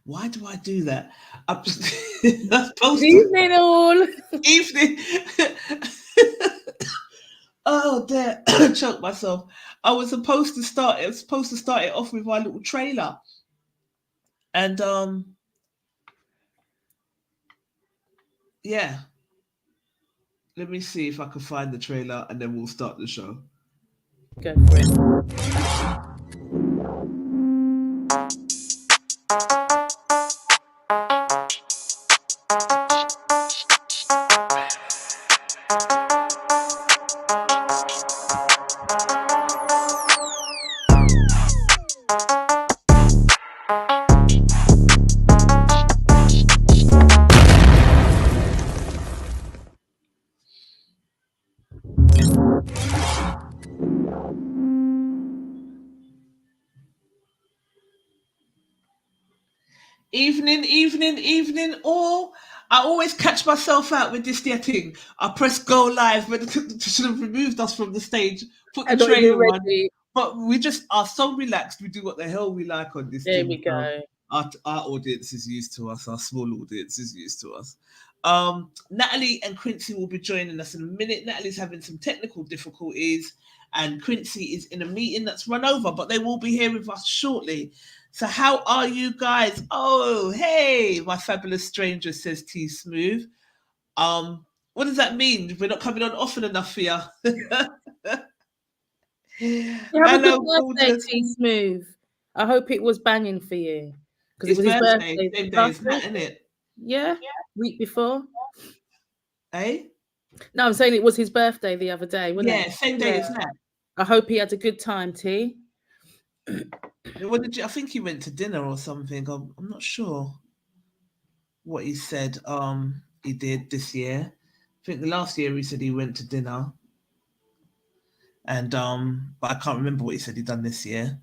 Why do I do that? I'm supposed to. Evening all. Evening. Oh, dear. Choked myself. I was supposed to start it off with my little trailer. And yeah. Let me see if I can find the trailer and then we'll start the show. Go for it. Evening, all. I always catch myself out with this thing. I press go live, but it should have removed us from the stage, put the trailer on. But we just are so relaxed. We do what the hell we like on this There thing. we go. Our audience is used to us. Our small audience is used to us. Natalie and Quincy will be joining us in a minute. Natalie's having some technical difficulties, and Quincy is in a meeting that's run over, but they will be here with us shortly. So how are you guys? Oh, hey, my fabulous stranger, says T Smooth. What does that mean? We're not coming on often enough for you. Have a good birthday, T Smooth. I hope it was banging for you. Because it was his birthday. Same day as Nat, isn't it? Yeah? Week before. Eh? No, I'm saying it was his birthday the other day, wasn't it? Yeah, same day as Nat. I hope he had a good time, T. What did you? I think he went to dinner or something. I'm not sure what he said. He did this year. I think last year he said he went to dinner, and but I can't remember what he said he done this year.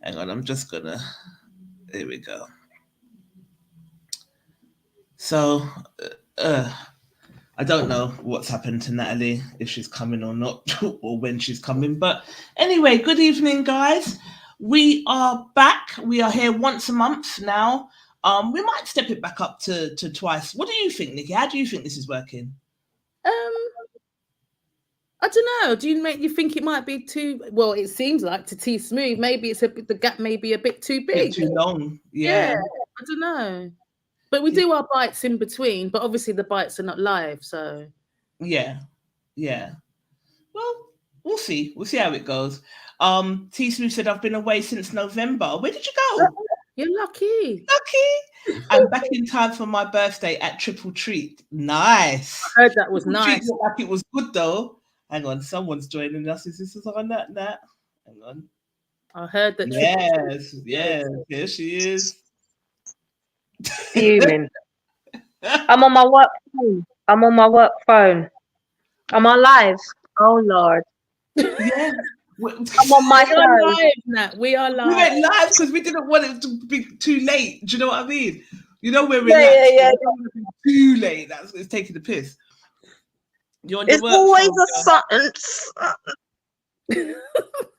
Hang on, I'm just gonna. Here we go. So, I don't know what's happened to Natalie, if she's coming or not, or when she's coming. But anyway, good evening, guys. We are back. We are here once a month now. We might step it back up to twice. What do you think, Nikki? How do you think this is working? I don't know. Do you think it might be too? Well, it seems like to T Smooth. Maybe it's the gap may be a bit too big, too long. Yeah, I don't know. But we do our bites in between. But obviously the bites are not live, so yeah. Well, we'll see. We'll see how it goes. T Smooth said, I've been away since November. Where did you go? You're lucky. I'm back in time for my birthday at Triple Treat. Nice. I heard that was nice. Treat looked like it was good though. Hang on, someone's joining us. Is this on that? Hang on. I heard that. Yes, here she is. Fuming. I'm on my work phone. I'm on live. Oh Lord. Yeah. I'm on my phone. We are live. We went live because we didn't want it to be too late. Do you know what I mean? You know we're relaxed. Yeah. Too late. It's taking the piss. You're on it's your always phone, a something.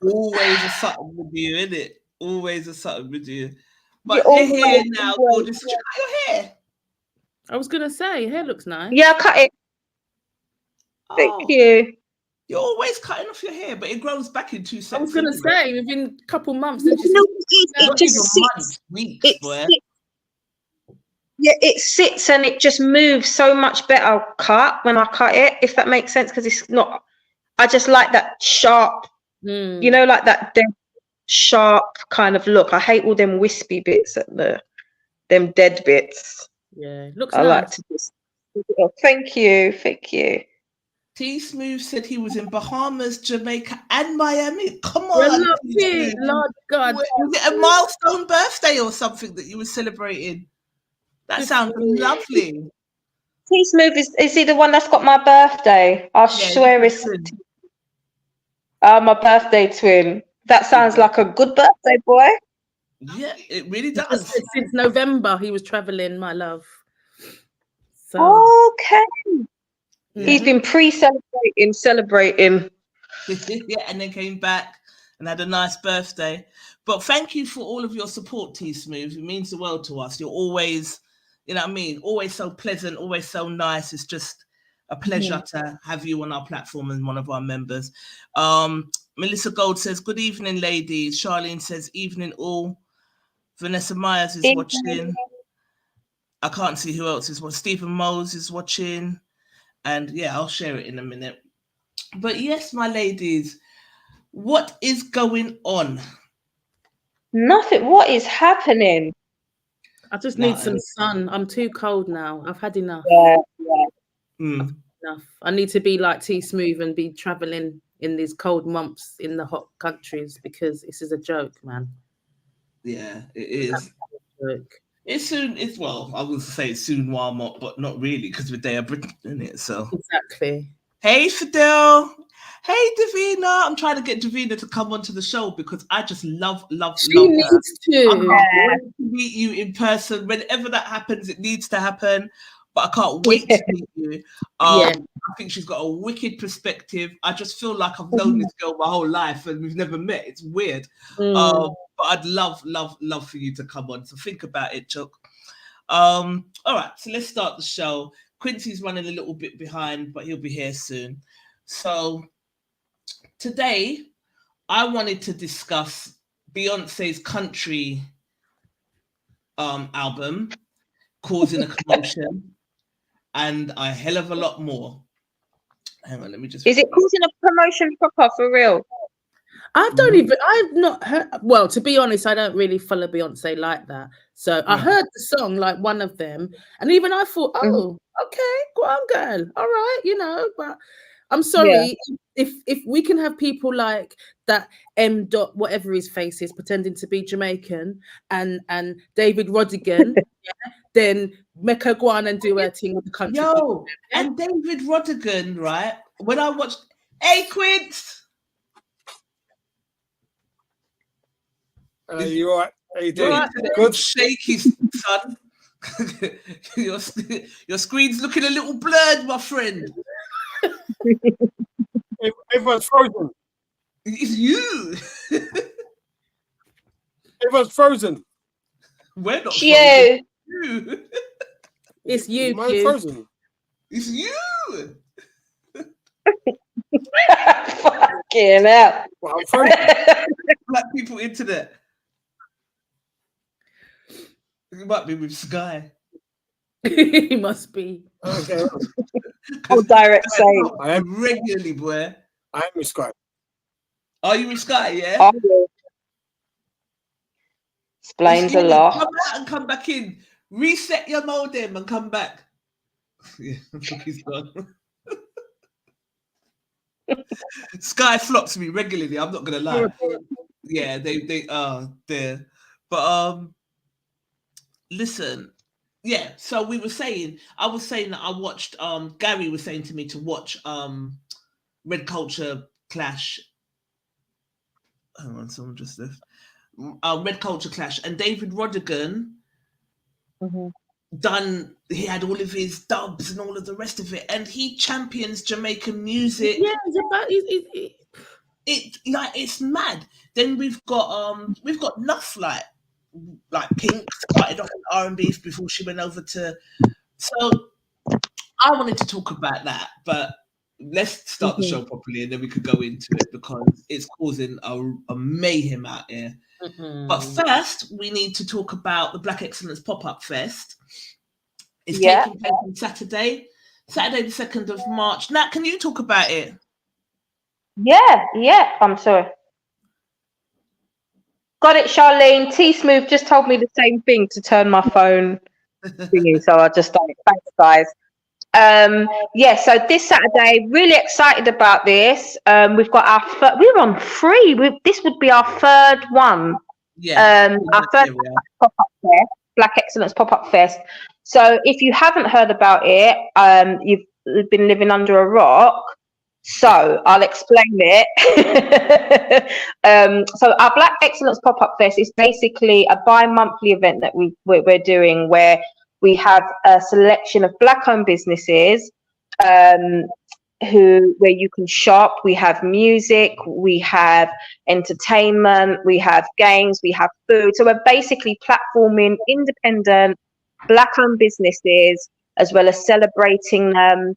Always a something with you, isn't it? Always a something with you. But you're here now, gorgeous. Did you cut your hair? I was gonna say, your hair looks nice. Yeah, I cut it. Thank you. You're always cutting off your hair, but it grows back in 2 seconds. I was going to say, within a couple months. It just sits. It sits and it just moves so much better cut when I cut it, if that makes sense, because it's not, I just like that sharp, you know, like that dead, sharp kind of look. I hate all them wispy bits at them dead bits. Yeah, looks I nice. like to just, thank you. T Smooth said he was in Bahamas, Jamaica, and Miami. Come on, Lord God. Was it a milestone birthday or something that you were celebrating? That sounds lovely. T Smooth is he the one that's got my birthday? I swear it's my birthday twin. That sounds like a good birthday boy. Yeah, it really does. Since November, he was traveling, my love. So. Okay. He's been celebrating. Yeah, and then came back and had a nice birthday. But thank you for all of your support, T Smooth. It means the world to us. You're always, you know what I mean, always so pleasant, always so nice. It's just a pleasure to have you on our platform and one of our members. Melissa Gold says, good evening, ladies. Charlene says, evening all. Vanessa Myers is watching. I can't see who else is watching. Stephen Mose is watching. And yeah, I'll share it in a minute. But yes, my ladies, what is going on? Nothing. What is happening? I just need some sun. I'm too cold now. I've had enough. Yeah. Enough. I need to be like T Smooth and be traveling in these cold months in the hot countries, because this is a joke, man. Yeah, it is. It's soon. It's, well, I would say it's soon warm up, but not really, because we're Day of Britain, isn't it? So exactly. Hey, Fidel. Hey, Davina. I'm trying to get Davina to come onto the show because I just love she love needs her. to. I can't wait to meet you in person. Whenever that happens, it needs to happen. But I can't wait to meet you. I think she's got a wicked perspective. I just feel like I've known this girl my whole life and we've never met. It's weird. But I'd love for you to come on. So think about it, Chuck. All right, so let's start the show. Quincy's running a little bit behind, but he'll be here soon. So today, I wanted to discuss Beyonce's country album, causing a commotion, and a hell of a lot more. Hang on, let me just... Is it causing a promotion proper, for real? I've not heard, well, to be honest, I don't really follow Beyonce like that. So I heard the song, like one of them, and even I thought, oh, okay, go on, girl. All right, you know, but I'm sorry, if we can have people like that M. Dot, whatever his face is, pretending to be Jamaican, and David Rodigan, then make her go on and do her thing with the country. Yo, and David Rodigan, right? When I watched, hey, Quince. You all right? How you doing? Right. Good, shaky, son. your screen's looking a little blurred, my friend. Everyone's frozen. It's you. Everyone's frozen. We're not frozen. You. It's you. Mine's frozen. It's you. Fucking hell. Well, I'm frozen. Black people internet. It might be with Sky. He must be. Okay. Or direct sale. I am regularly, boy. I am with Sky. Are you with Sky? Yeah. Oh, yeah. Explains a lot. Come out and come back in. Reset your modem and come back. Yeah, he's gone. Sky flops me regularly. I'm not gonna lie. Yeah, they are there. But listen, yeah. So I was saying that I watched. Gary was saying to me to watch Red Culture Clash. Hang on, someone just left. Red Culture Clash, and David Rodigan he had all of his dubs and all of the rest of it, and he champions Jamaican music. Yeah, it's mad. Then we've got Nuff, like Pink started off in R&B before she went over to. So I wanted to talk about that, but let's start the show properly, and then we could go into it because it's causing a mayhem out here. But first, we need to talk about the Black Excellence Pop-Up Fest. It's taking place on Saturday the 2nd of March. Nat, can you talk about it? Yeah. I'm sorry. Got it, Charlene. T Smooth just told me the same thing to turn my phone thingy, so I just done it. Thanks, guys. So this Saturday, really excited about this. We've got we're on 3. This would be our 3rd one. Our 3rd pop-up fest, Black Excellence Pop-Up Fest. So if you haven't heard about it, you've been living under a rock. So I'll explain it. So our Black Excellence Pop-Up Fest is basically a bi-monthly event that we're doing, where we have a selection of Black-owned businesses where you can shop. We have music, we have entertainment, we have games, we have food. So we're basically platforming independent Black-owned businesses, as well as celebrating them,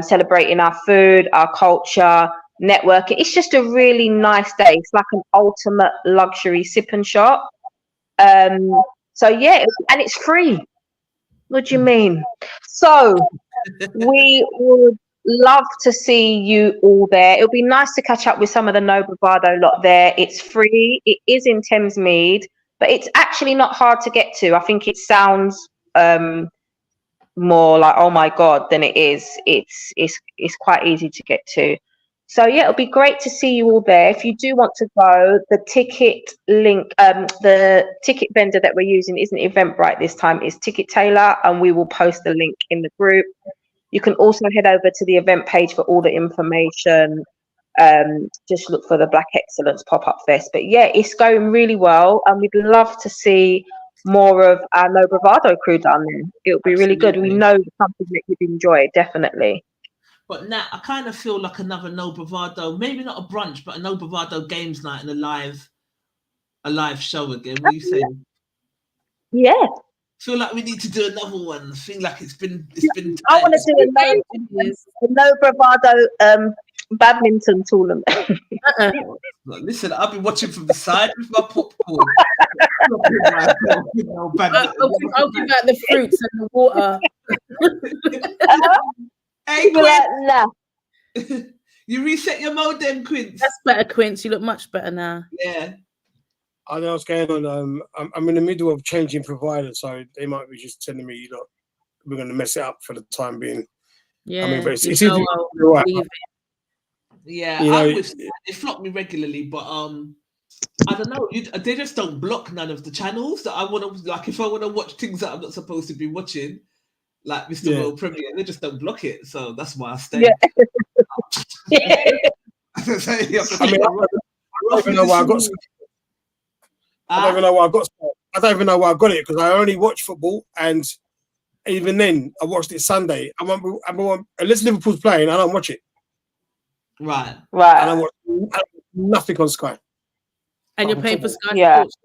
celebrating our food, our culture, networking. It's just a really nice day. It's like an ultimate luxury sip and shop. So yeah, and it's free. What do you mean? So we would love to see you all there. It would be nice to catch up with some of the No Bravado lot there. It's free. It is in Thamesmead, but it's actually not hard to get to. I think it sounds more like, oh my god, than it is. It's quite easy to get to. So yeah, it'll be great to see you all there. If you do want to go, the ticket link, the ticket vendor that we're using isn't Eventbrite this time, it's Ticket Tailor, and we will post the link in the group. You can also head over to the event page for all the information. Just look for the Black Excellence Pop-Up Fest. But yeah, it's going really well, and we'd love to see more of our No Bravado crew down there. It'll be really good. We know it's something that you'd enjoy, definitely. But now I kind of feel like another No Bravado, maybe not a brunch, but a No Bravado games night and a live show again. What are you saying? Yeah. Feel like we need to do another one. I feel like it's been. I want to do a No Bravado badminton tournament. Listen, I've been watching from the side with my popcorn. I'll give out the fruits and the water. Hey, Quinn. Nah. You reset your modem, Quince. That's better, Quince. You look much better now. Yeah. I know what's going on. I'm in the middle of changing provider, so they might be just telling me, look, we're going to mess it up for the time being. Yeah. I mean, but it's easy. Right. Yeah, you know, they flop me regularly, but I don't know. They just don't block none of the channels that I want to. Like, if I want to watch things that I'm not supposed to be watching, like Mr. World Premier, they just don't block it. So that's why I stay. Yeah. I don't even know why I got. I don't even know why I got. I don't even know why I got it, because I only watch football, and even then, I watched it Sunday. Unless Liverpool's playing, I don't watch it. Right. Right. And I watch nothing on Sky. And you're paying for Sky Sports.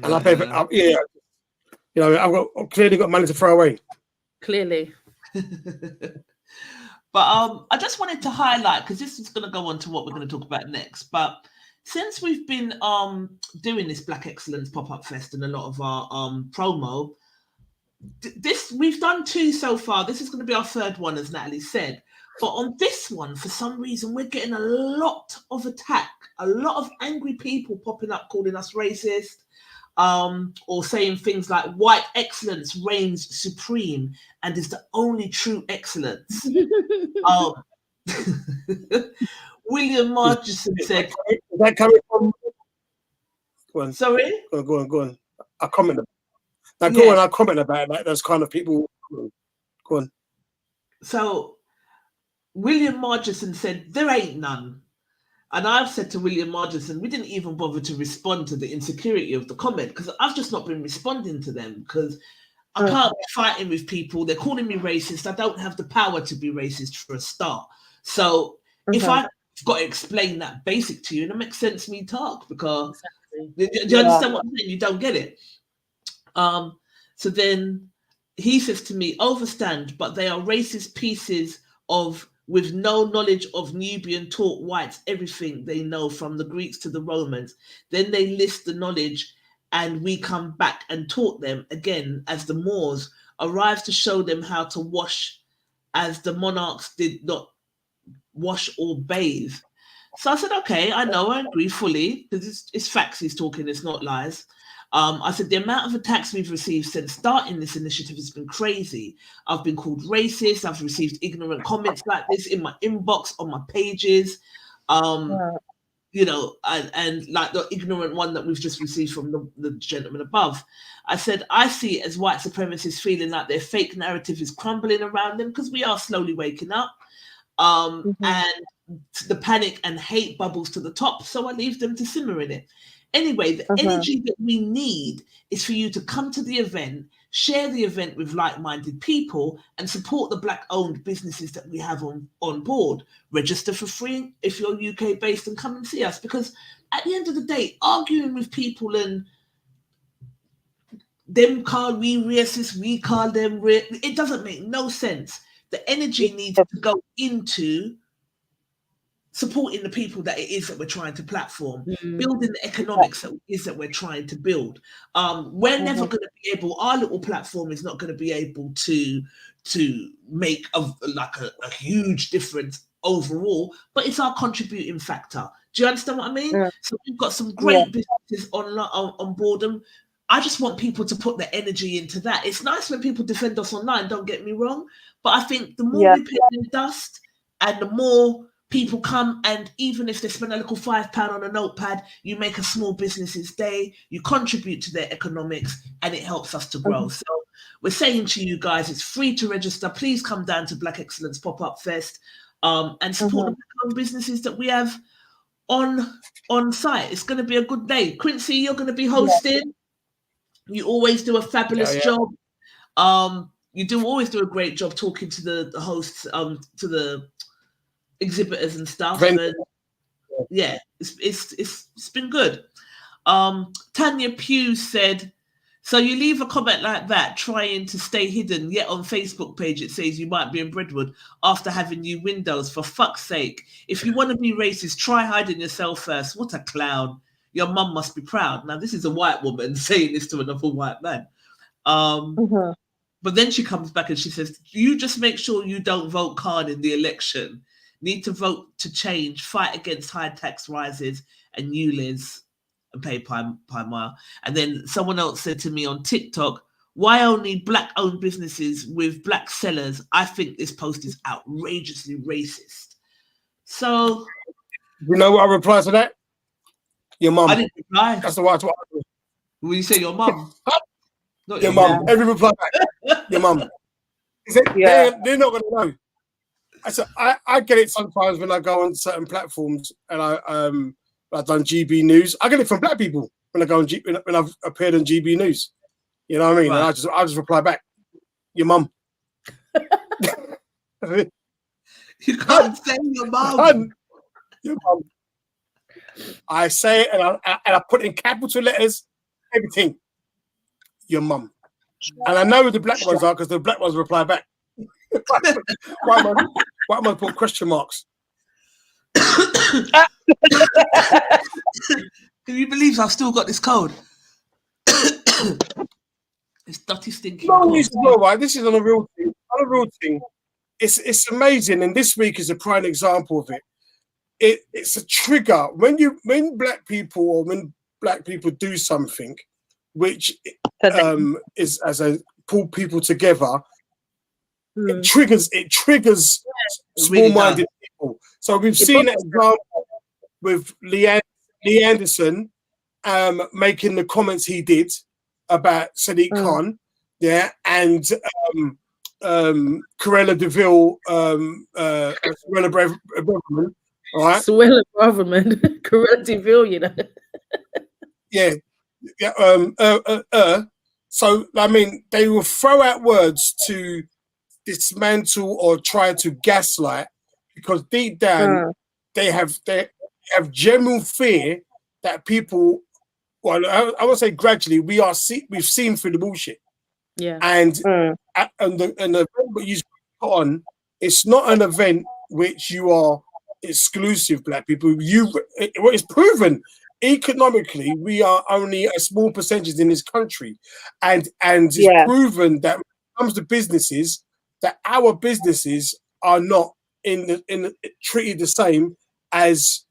And I pay for You know, I've clearly got money to throw away. Clearly. But I just wanted to highlight, because this is going to go on to what we're going to talk about next. But since we've been doing this Black Excellence Pop-Up Fest and a lot of our promo, we've done 2 so far. This is going to be our 3rd one, as Natalie said. But on this one, for some reason, we're getting a lot of attack, a lot of angry people popping up calling us racist, or saying things like white excellence reigns supreme and is the only true excellence. William Margeson said... Is that coming from... Go on. Sorry? Go on. I'll comment. Go on, I'll comment about that. Those kind of people. Go on. So... William Margeson said, there ain't none. And I've said to William Margeson, we didn't even bother to respond to the insecurity of the comment, because I've just not been responding to them, because I can't be fighting with people. They're calling me racist. I don't have the power to be racist for a start. So if I've got to explain that basic to you, it makes sense me talk, because do you understand what I'm saying? You don't get it. So then he says to me, overstand, but they are racist pieces of... with no knowledge of Nubian taught whites everything they know, from the Greeks to the Romans. Then they list the knowledge, and we come back and taught them again, as the Moors arrived to show them how to wash, as the monarchs did not wash or bathe. So I said, okay, I know, I agree fully, because it's facts he's talking, it's not lies. I said, the amount of attacks we've received since starting this initiative has been crazy. I've been called racist. I've received ignorant comments like this in my inbox, on my pages, you know, and like the ignorant one that we've just received from the gentleman above. I said, I see it as white supremacists feeling like their fake narrative is crumbling around them, because we are slowly waking up. And the panic and hate bubbles to the top. So I leave them to simmer in it. Anyway, the energy that we need is for you to come to the event, share the event with like-minded people, and support the Black-owned businesses that we have on board. Register for free if you're UK-based and come and see us, because at the end of the day, arguing with people and them call we racist, we call them it doesn't make no sense. The energy needs to go into supporting the people that it is that we're trying to platform, building the economics that it is that we're trying to build. We're never going to be able, our little platform is not going to be able to make a huge difference overall, but it's our contributing factor. Do you understand what I mean? So we've got some great businesses on board, and I just want people to put their energy into that. It's nice when people defend us online, don't get me wrong, but I think the more we pay in dust and the more people come, and even if they spend a little £5 on a notepad, you make a small business's day, you contribute to their economics, and it helps us to grow. So we're saying to you guys, it's free to register. Please come down to Black Excellence Pop-Up Fest and support the Black-owned businesses that we have on site. It's going to be a good day. Quincy, you're going to be hosting. You always do a fabulous job. You always do a great job talking to the hosts, to the exhibitors and stuff. And it's been good. Tanya Pugh said, so you leave a comment like that trying to stay hidden, yet on Facebook page it says you might be in Brentwood after having new windows. For fuck's sake, if you want to be racist, try hiding yourself first. What a clown. Your mum must be proud. Now this is a white woman saying this to another white man. But then she comes back and she says, you just make sure you don't vote Khan in the election. Need to vote to change, fight against high tax rises and ULIS and pay per mile. And then someone else said to me on TikTok, why only Black-owned businesses with Black sellers? I think this post is outrageously racist. So, you know what I reply to that? Your mum. I didn't reply. That's the right one. When you say your mum, not your mum. Every reply back. Your mum. They're not going to know. I get it sometimes when I go on certain platforms and I've done GB News. I get it from Black people when I go on when I've appeared on GB News. You know what I mean? Right. And I just reply back, your mum. You can't say your mum. Your mum. I say it and I put in capital letters, everything. Your mum. And I know who the Black ones are because the Black ones reply back. White man put question marks. Can you believe I've still got this code? It's dirty, stinking. No, right? This is on a real thing. On a real thing. It's amazing, and this week is a prime example of it. It's a trigger when Black people do something, which is as a pull people together. It triggers small-minded people. So we've seen that example with Lee Anderson making the comments he did about Sadiq Khan, and Corella DeVille, Corella Braverman, right? Suella Braverman, Corella DeVille, you know. So I mean, they will throw out words to dismantle or try to gaslight, because deep down they have general fear that people, well, I would say gradually we've seen through the bullshit. And the event that you put on, it's not an event which you are exclusive Black people. It's proven economically we are only a small percentage in this country, and it's proven that when it comes to businesses, that our businesses are not treated the same as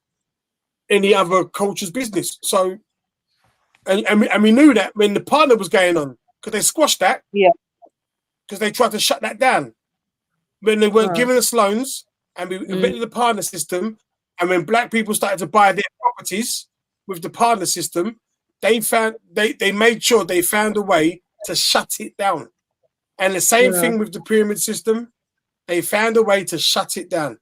any other culture's business. So, and we knew that when the partner was going on, because they squashed that, because they tried to shut that down when they weren't giving us loans, and we invented the partner system. And when Black people started to buy their properties with the partner system, they made sure they found a way to shut it down. And the same thing with the pyramid system, they found a way to shut it down.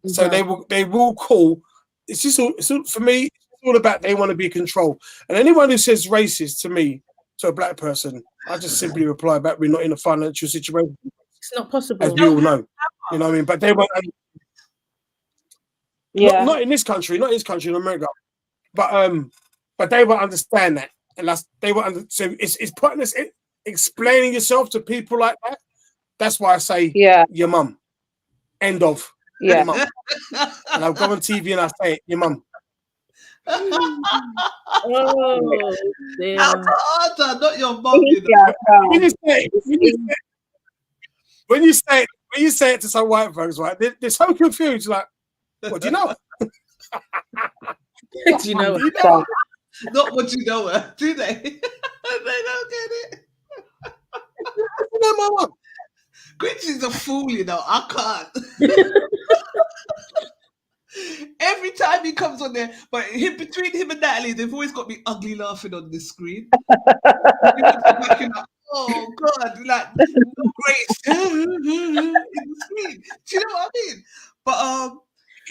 So they will call. It's all, for me. It's all about they want to be controlled. And anyone who says racist to me to a black person, I just simply reply back, we're not in a financial situation. It's not possible. As we all know. You know what I mean? But they won't. Yeah. Not in this country, in America. But they won't understand that. And they won't so it's pointless explaining yourself to people like that. That's why I say your mum. End of. Yeah. Your mum. And I'll go on TV and I say it, your mum. Oh, dear. Not your mum. When you say it to some white folks, right? They're so confused. Like, what do you know? Do you know? Not what you know, do they? They don't get it. You know my mum. Quincy's a fool, you know. I can't. Every time he comes on there, but between him and Natalie, they've always got me ugly laughing on the screen. Oh God, like grace in the screen. Do you know what I mean? But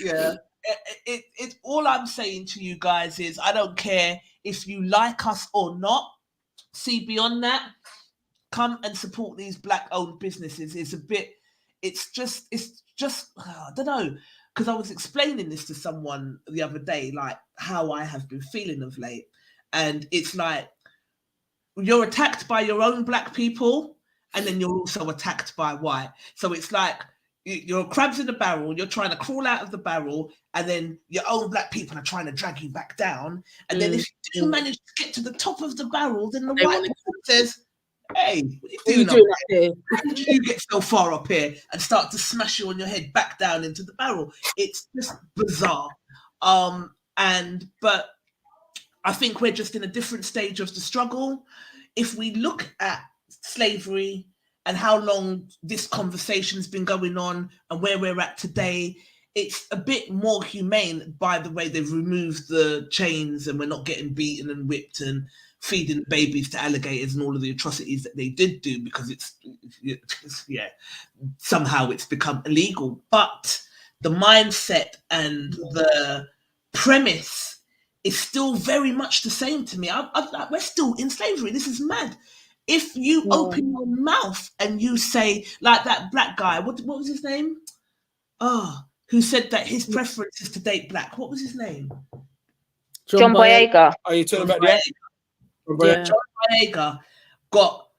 yeah. It all I'm saying to you guys is I don't care if you like us or not. See, beyond that, come and support these black-owned businesses. It's just I don't know, because I was explaining this to someone the other day, like how I have been feeling of late, and it's like you're attacked by your own black people, and then you're also attacked by white. So it's like you're crabs in the barrel, you're trying to crawl out of the barrel, and then your own black people are trying to drag you back down. And then if you do manage to get to the top of the barrel, then the white person says, hey, what are you doing up here? How did you get so far up here? And start to smash you on your head back down into the barrel. It's just bizarre. But I think we're just in a different stage of the struggle. If we look at slavery and how long this conversation's been going on and where we're at today, it's a bit more humane by the way they've removed the chains and we're not getting beaten and whipped and feeding babies to alligators and all of the atrocities that they did do, because somehow it's become illegal. But the mindset and the premise is still very much the same to me. We're still in slavery. This is mad. If you open your mouth and you say, like that black guy, what was his name? Who said that his preference is to date black. What was his name? John Boyega. Are you talking about that? John Boyega got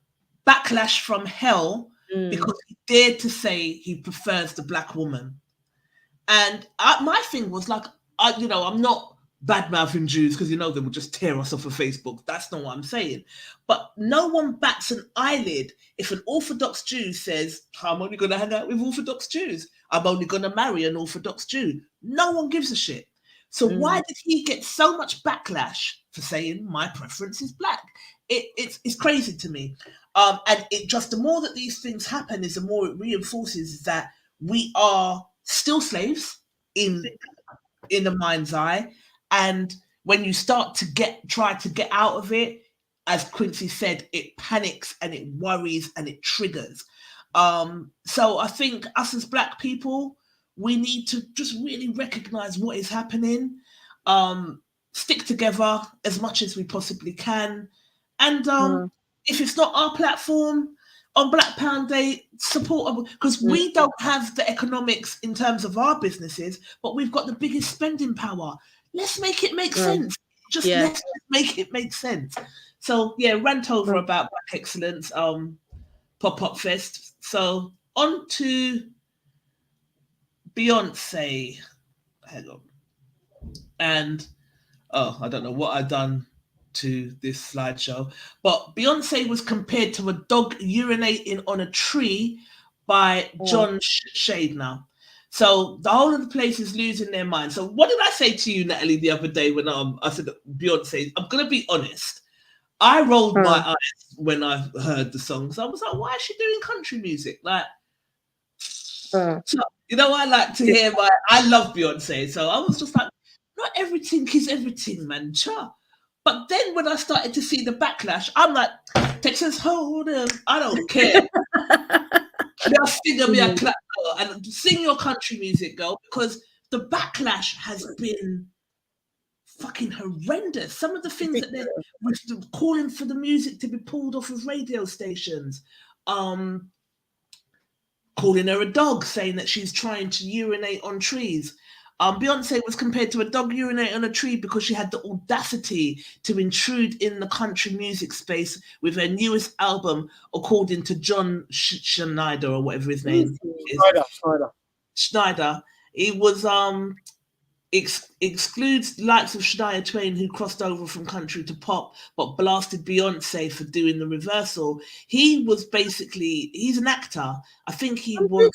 backlash from hell because he dared to say he prefers the black woman. And my thing was like, I'm not bad-mouthing Jews because they will just tear us off of Facebook. That's not what I'm saying. But no one bats an eyelid if an Orthodox Jew says, I'm only going to hang out with Orthodox Jews. I'm only going to marry an Orthodox Jew. No one gives a shit. So why did he get so much backlash for saying my preference is black? It's crazy to me. And the more that these things happen is the more it reinforces that we are still slaves in the mind's eye. And when you start to try to get out of it, as Quincy said, it panics and it worries and it triggers. So I think us as black people, we need to just really recognize what is happening, stick together as much as we possibly can. And if it's not our platform on Black Pound Day, support, because we don't have the economics in terms of our businesses, but we've got the biggest spending power. Let's make it make sense. Let's make it make sense. So rant over about Black Excellence, Pop-Up Fest. So on to Beyonce. Hang on. And I don't know what I've done to this slideshow, but Beyonce was compared to a dog urinating on a tree by John Shadner. So the whole of the place is losing their mind. So what did I say to you, Natalie, the other day when I said Beyonce? I'm going to be honest. I rolled my eyes when I heard the songs. I was like, why is she doing country music? Like, so, I like to hear I love Beyonce. So I was just like, not everything is everything, man. But then when I started to see the backlash, I'm like, Texas Hold'em, I don't care. They'll sing me a clap and sing your country music, girl, because the backlash has been fucking horrendous. Some of the things that they're calling for the music to be pulled off of radio stations, calling her a dog, saying that she's trying to urinate on trees. Beyonce was compared to a dog urinating on a tree because she had the audacity to intrude in the country music space with her newest album, according to John Schneider, or whatever his name is. Schneider. He was excludes the likes of Shania Twain, who crossed over from country to pop, but blasted Beyonce for doing the reversal. He was basically, he's an actor. I think he was.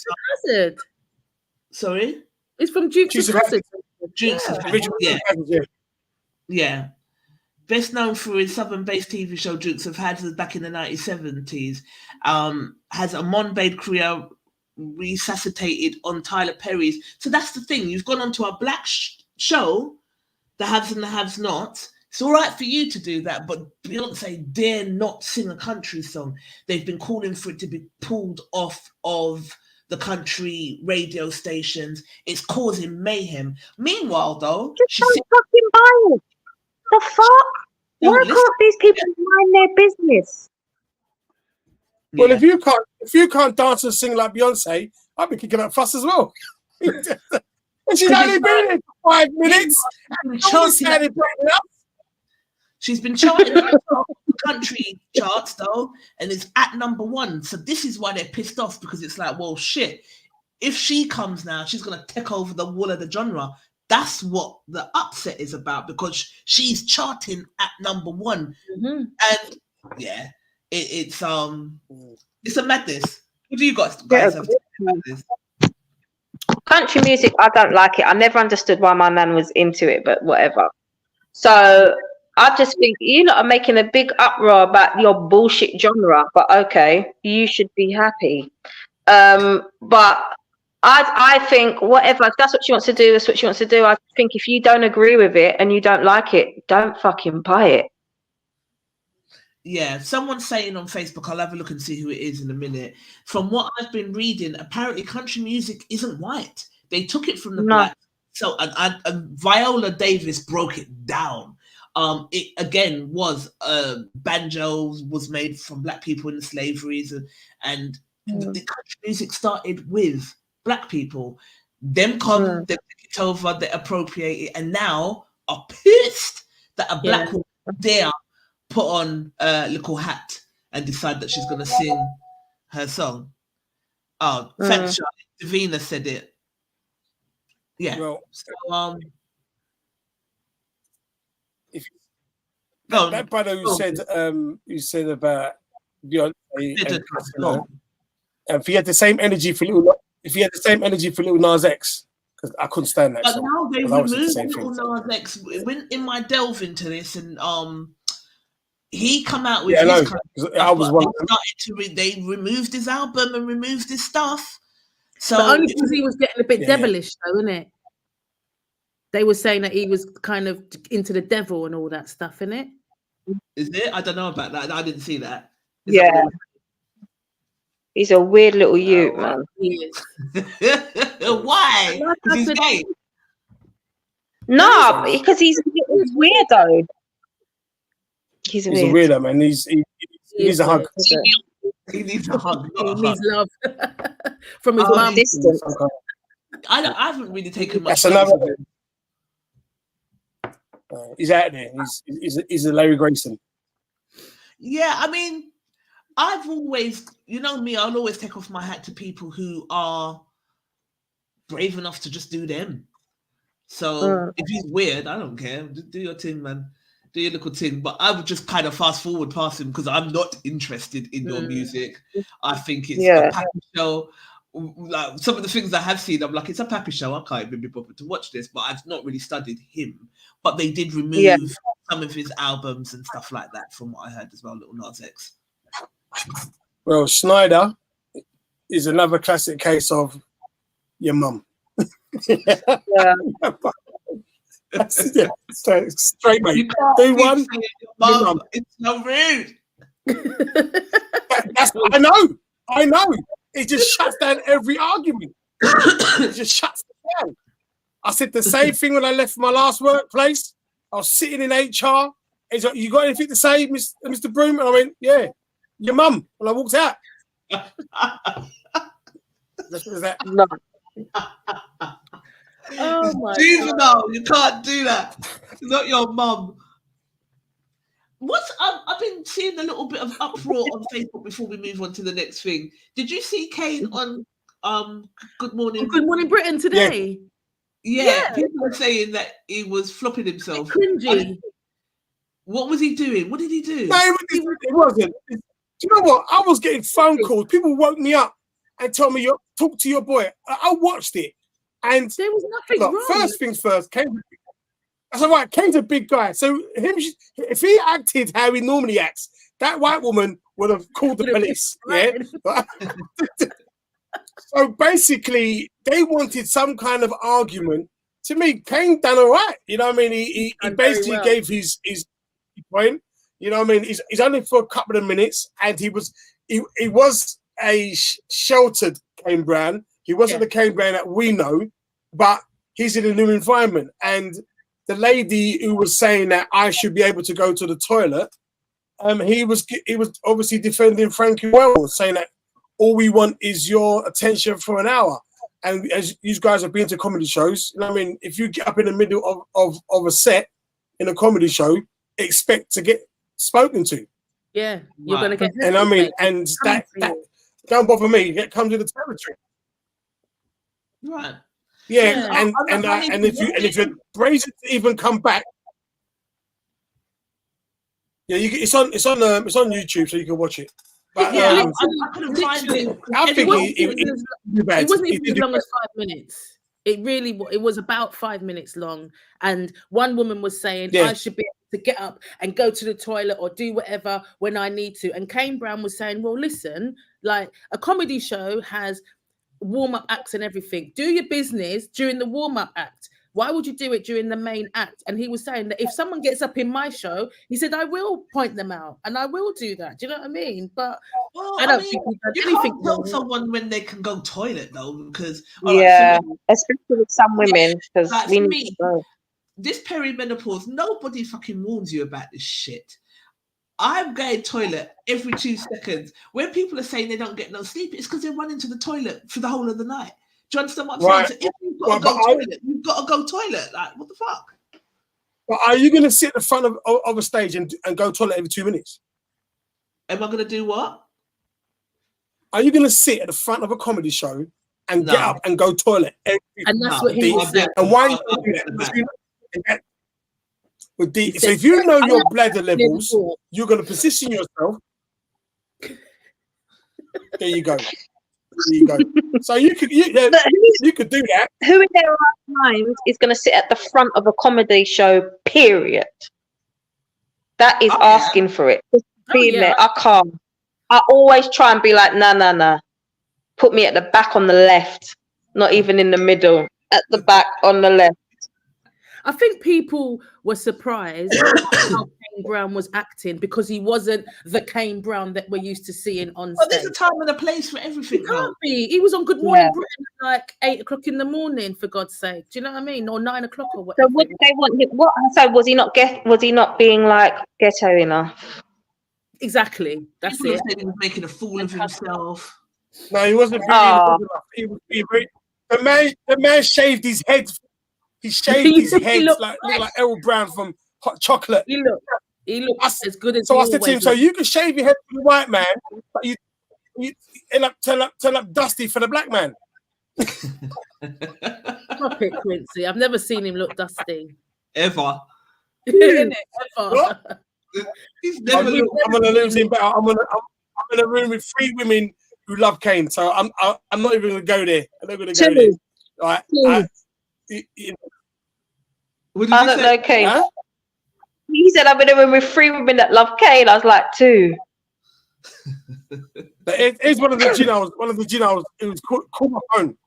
Sorry? It's from Dukes of Hazzard. Dukes of Hazzard, yeah. Best known for his Southern-based TV show Dukes of Hazzard back in the 1970s, has a Monbade career resuscitated on Tyler Perry's. So that's the thing. You've gone onto a black show, the haves and the have nots. It's all right for you to do that, but Beyonce dare not sing a country song. They've been calling for it to be pulled off of the country radio stations. It's causing mayhem. Meanwhile, though, just don't fucking buy it. The fuck? Why can't these people mind their business? Well, if you can't dance and sing like Beyonce, I'd be kicking up fuss as well. And she's only been here for 5 minutes. She's been charting the country charts though, and it's at #1. So this is why they're pissed off, because it's like, well, shit. If she comes now, she's gonna take over the wall of the genre. That's what the upset is about, because she's charting at #1, and yeah. It's a madness. What do you guys have to say about this? Country music, I don't like it. I never understood why my nan was into it, but whatever. So I just think you lot are making a big uproar about your bullshit genre, but okay, you should be happy. But I think whatever, if that's what she wants to do, that's what she wants to do. I think if you don't agree with it and you don't like it, don't fucking buy it. Yeah, someone's saying on Facebook, I'll have a look and see who it is in a minute. From what I've been reading, apparently country music isn't white. They took it from the black. So and Viola Davis broke it down. It again was banjos was made from black people in the slaveries, and the country music started with black people. Them come, they take it over, they appropriate it, and now are pissed that a black woman dare put on a little hat and decide that she's going to sing her song. Oh, thanks, Charlie. Davina said it. Yeah. Well, so, that brother who said about Beyonce, and if he had the same energy for Lil Nas X, because I couldn't stand that. But song, now they removed Lil Nas X. When in my delve into this, and he come out with his they removed his album and removed his stuff. So but only because he was getting a bit devilish, though, isn't it? They were saying that he was kind of into the devil and all that stuff, isn't it? Is it? I don't know about that. I didn't see that. He's a weird little youth, man. Why? Because he's gay. No, because he's weirdo. He's a weirdo, man. He needs a hug. He needs a hug. He needs love from his mum. I haven't really taken much. That's another. He's out there. He's a Larry Grayson. Yeah, I mean, I've always, you know me, I'll always take off my hat to people who are brave enough to just do them. So if he's weird, I don't care. Just do your thing, man. Do your little thing. But I would just kind of fast forward past him because I'm not interested in your music. I think it's a pappy show. Like some of the things I have seen, I'm like, it's a pappy show. I can't even be bothered to watch this. But I've not really studied him. But they did remove some of his albums and stuff like that, from what I heard as well, Lil Nas X. Well, Schneider is another classic case of your mum. Straight, mate. Do one. Mum, it's so rude. I know. It just shuts down every argument. It just shuts it down. I said the same thing when I left my last workplace. I was sitting in HR. He's like, "You got anything to say, Mr. Broom?" And I went, "Yeah, your mum." And I walked out. That's what that. No. Oh my Juvenile, God. you can't do that. It's not your mum. I've been seeing a little bit of uproar on Facebook before we move on to the next thing. Did you see Kane on Good Morning? Good Morning Britain today. Yeah, people are saying that he was flopping himself. Cringy. What was he doing? What did he do? No, it wasn't. Do you know what? I was getting phone calls. People woke me up and told me, "Talk to your boy." I watched it, and There was nothing wrong. first things first. That's all right. Kane's a big guy, so if he acted how he normally acts, that white woman would have called the police. Yeah. So basically, they wanted some kind of argument. To me, Kane done all right. You know what I mean? He basically gave his point. You know what I mean? He's only for a couple of minutes, and he was a sheltered Kane Brown. He wasn't the Kane Brown that we know, but he's in a new environment. And the lady who was saying that I should be able to go to the toilet, he was obviously defending Frankie Wells, saying that all we want is your attention for an hour. And as you guys have been to comedy shows, you know what I mean? If you get up in the middle of a set in a comedy show, expect to get spoken to. Yeah, you're gonna get. And I mean, and that don't bother me. That comes with the territory. Right. Yeah, and if you're brazen to even come back, yeah, it's on YouTube, so you can watch it. But I couldn't find it. I think it wasn't even as long as 5 minutes. It was about 5 minutes long. And one woman was saying, I should be able to get up and go to the toilet or do whatever when I need to. And Kane Brown was saying, well, listen, like a comedy show has warm-up acts and everything. Do your business during the warm-up act. Why would you do it during the main act? And he was saying that if someone gets up in my show, he said, I will point them out and I will do that. Do you know what I mean? But I don't think he does anything. Can't tell someone when they can go toilet though, because especially with some women, because we need to go. This perimenopause, nobody fucking warns you about this shit. I'm going toilet every 2 seconds. When people are saying they don't get no sleep, it's because they're running to the toilet for the whole of the night. Do you understand what I'm saying? So if you've got to go toilet, you've got to go toilet. Like, what the fuck? But are you going to sit at the front of a stage and go toilet every 2 minutes? Am I going to do what? Are you going to sit at the front of a comedy show and get up and go toilet every? And that's what he was saying. And why are you doing that? So if you know your bladder levels, you're going to position yourself. There you go. There you go. So you could do that. Who in their right mind is going to sit at the front of a comedy show? Period. That is asking for it. I can't. I always try and be like, nah. Put me at the back on the left, not even in the middle. At the back on the left. I think people were surprised how Kane Brown was acting because he wasn't the Kane Brown that we're used to seeing on stage. There's a time and a place for everything. It can't be. He was on Good Morning Britain at like 8 o'clock in the morning, for God's sake. Do you know what I mean? Or 9 o'clock or whatever. So what did they want him? What? So was he not being like ghetto enough? Exactly. That's People it. said he was making a fool of himself. No, he wasn't. The man shaved his head. He shaved his head like Errol Brown from Hot Chocolate. He looked as good as. So I said to him, "So you can shave your head for the white man, but you turn up dusty for the black man." Stop it, Quincy. I've never seen him look dusty. Ever. Ever. What? I'm gonna lose him, but I'm in a room with 3 women who love Kane, so I'm not even gonna go there. I'm not gonna go there. Right? I don't know Kane. Huh? He said I'm in a room with 3 women that love Kane. I was like 2. It's one of the Ginos. It was call my phone.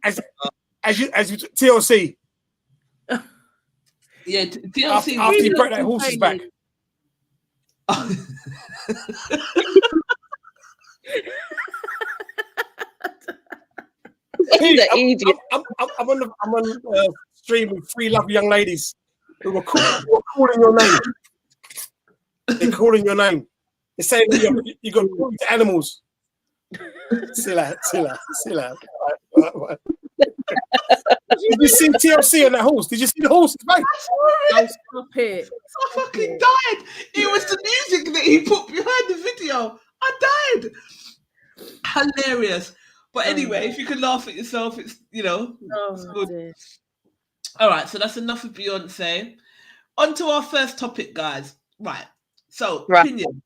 As you TLC. Yeah, TLC. After he broke that horse's back. He's an idiot. I'm on stream with 3 lovely young ladies who were calling your name. They're calling your name. They're saying that you got cruel to animals. Chill out. Right. Did you see TLC on that horse? Did you see the horse? Oh, stop it. I fucking died. It was the music that he put behind the video. I died. Hilarious. But anyway, if you can laugh at yourself, it's, it's good. Dear. All right, so that's enough of Beyonce. On to our first topic, guys. Right. So, opinion.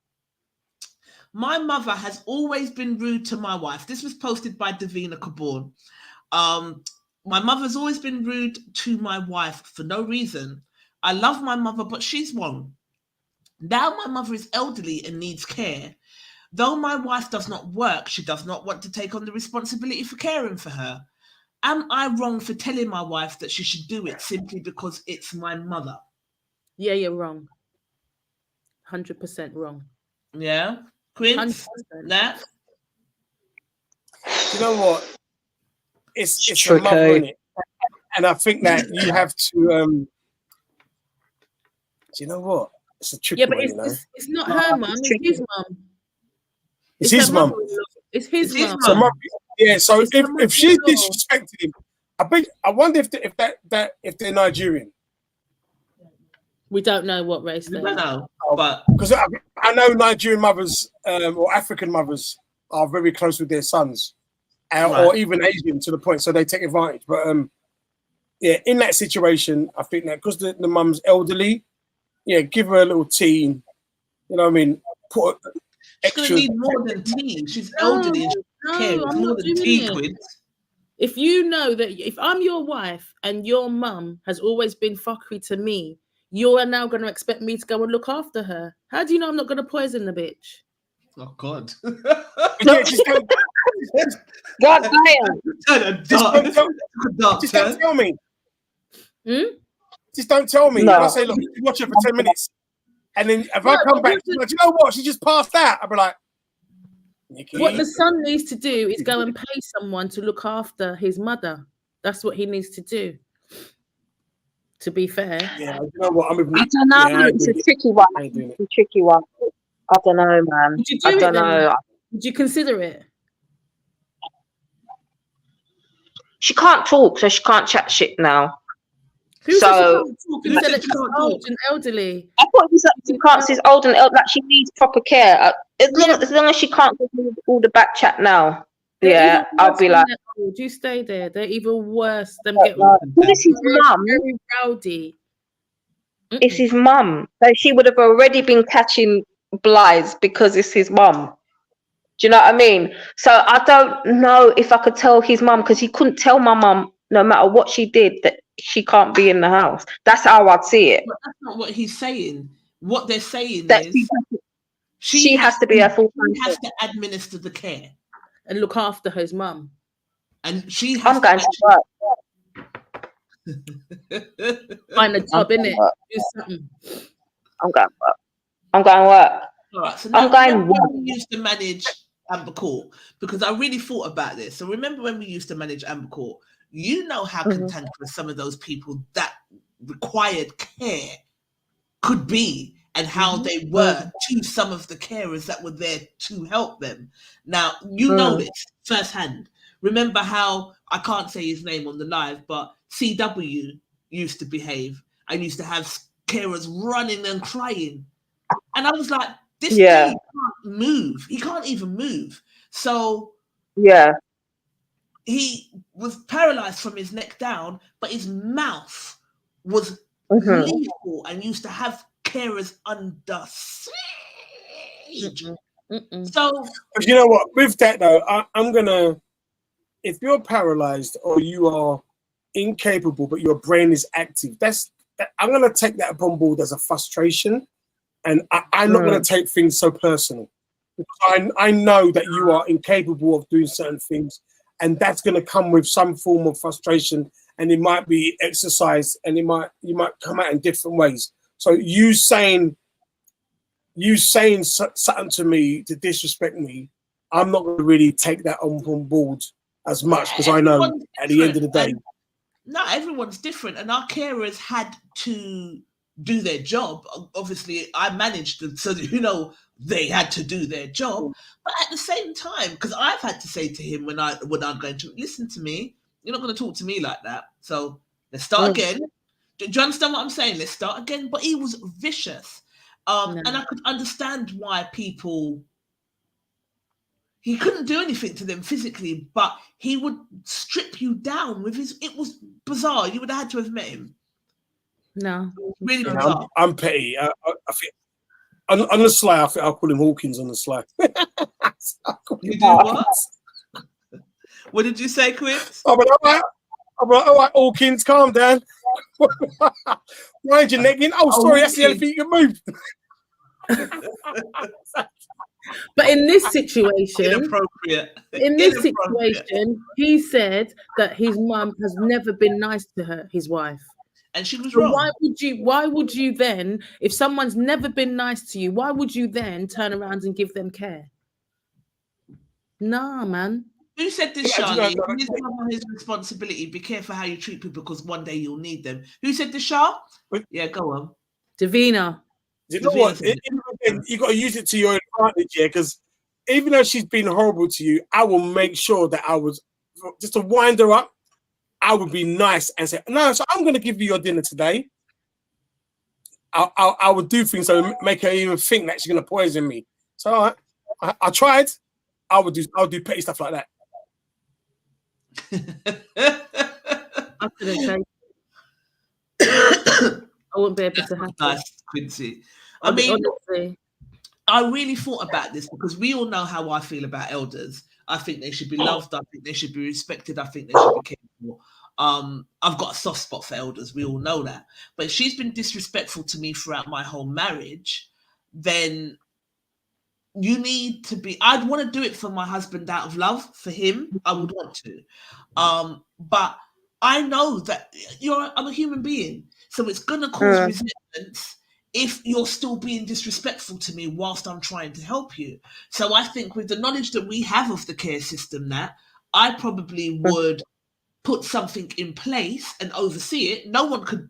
My mother has always been rude to my wife. This was posted by Davina Caborn. My mother's always been rude to my wife for no reason. I love my mother, but she's wrong. Now my mother is elderly and needs care. Though my wife does not work, she does not want to take on the responsibility for caring for her. Am I wrong for telling my wife that she should do it simply because it's my mother? Yeah, you're wrong. 100% wrong. Yeah? Quince? Nat? You know what? It's a mother, isn't it? And I think that you have to. Do you know what? It's a tricky one, it's not her mum. It's his mum. It's his mum. It's his mum. So yeah. So if she disrespected him, I wonder if they're Nigerian. We don't know what race they are. No, but because I know Nigerian mothers or African mothers are very close with their sons. Or even Asian to the point, so they take advantage. But yeah, in that situation, I think that because the mum's elderly, yeah, give her a little tea. You know what I mean? Put extra. She's gonna need more than tea. She's elderly. I'm more not than doing tea, it. Quince. If you know that if I'm your wife and your mum has always been fuckery to me, you are now going to expect me to go and look after her. How do you know I'm not going to poison the bitch? Oh God. Yeah, just don't. God damn. Just don't tell me. Just don't tell me. No. I say, look, you watch her for 10 minutes. And then if I come back, like, you know what? She just passed out. I'll be like, Nikki. What the son needs to do is go and pay someone to look after his mother. That's what he needs to do. To be fair. Yeah, you know what? I don't know. Yeah, it's a tricky one. It's a tricky one. I don't know, man. I don't know. Would you consider it? She can't talk, so she can't chat shit now. Who so you said that she's old and elderly. I thought it was like she can't. She's old and elderly. Like she needs proper care. As long as she can't do all the back chat now, yeah, I'll be like, would you stay there? They're even worse. Them get this is mum. Very rowdy. It's his mum. So she would have already been catching blights because it's his mum. Do you know what I mean? So I don't know if I could tell his mum, because he couldn't tell my mum, no matter what she did, that she can't be in the house. That's how I'd see it. But that's not what he's saying. What they're saying that is she has to be a full-time. She has to administer the care and look after his mum. And she has I'm going to work. Find a job, innit? Do something. I'm going to work. I'm going to work. All right, so now we used to manage Amber Court, because I really thought about this. So remember when we used to manage Amber Court, you know how cantankerous some of those people that required care could be, and how they were to some of the carers that were there to help them. Now, you know this firsthand. Remember how, I can't say his name on the live, but CW used to behave. I used to have carers running and crying. And I was like, this guy can't move. He can't even move. So he was paralyzed from his neck down, but his mouth was lethal and used to have carers under siege. So, but you know what? With that though, I'm gonna. If you're paralyzed or you are incapable, but your brain is active, I'm gonna take that upon board as a frustration, and I'm not gonna take things so personal. Because I know that you are incapable of doing certain things, and that's gonna come with some form of frustration, and it might be exercise, and you might come out in different ways. So you saying something to me to disrespect me, I'm not going to really take that on board as much, because I know at the end of the day. No, everyone's different, and our carers had to do their job. Obviously, I managed them, so they had to do their job. But at the same time, because I've had to say to him when I'm going to listen to me, you're not going to talk to me like that. So let's start again. Do you understand what I'm saying? Let's start again. But he was vicious, and I could understand why people. He couldn't do anything to them physically, but he would strip you down with his. It was bizarre. You would have had to have met him. No, really bizarre. I'm petty. I think on the sly, I think I'll call him Hawkins on the sly. You do what? What did you say, Quince? I'm like, all right, Hawkins, calm down. Why are you negging? Oh, sorry, that's the only thing you can move. But in this situation, inappropriate. He said that his mum has never been nice to her, his wife. And she was wrong. Why would you then, if someone's never been nice to you, why would you then turn around and give them care? Nah, man. Who said this, Charlie? His mum his responsibility. Be careful how you treat people because one day you'll need them. Who said this, Char? Yeah, go on. Davina. You know what? You got to use it to your advantage, yeah. Because even though she's been horrible to you, I will make sure that I was just to wind her up. I would be nice and say, "No, so I'm going to give you your dinner today." I would do things to make her even think that she's going to poison me. So all right, I tried. I'll do petty stuff like that. I couldn't say. I wouldn't be able to have nice, Quincy. I mean, honestly, I really thought about this because we all know how I feel about elders. I think they should be loved. I think they should be respected. I think they should be cared for. I've got a soft spot for elders. We all know that. But if she's been disrespectful to me throughout my whole marriage, then you need to be. I'd want to do it for my husband out of love for him. I would want to. But I know that I'm a human being. So it's going to cause resentment if you're still being disrespectful to me whilst I'm trying to help you. So I think with the knowledge that we have of the care system, that I probably would put something in place and oversee it. No one could,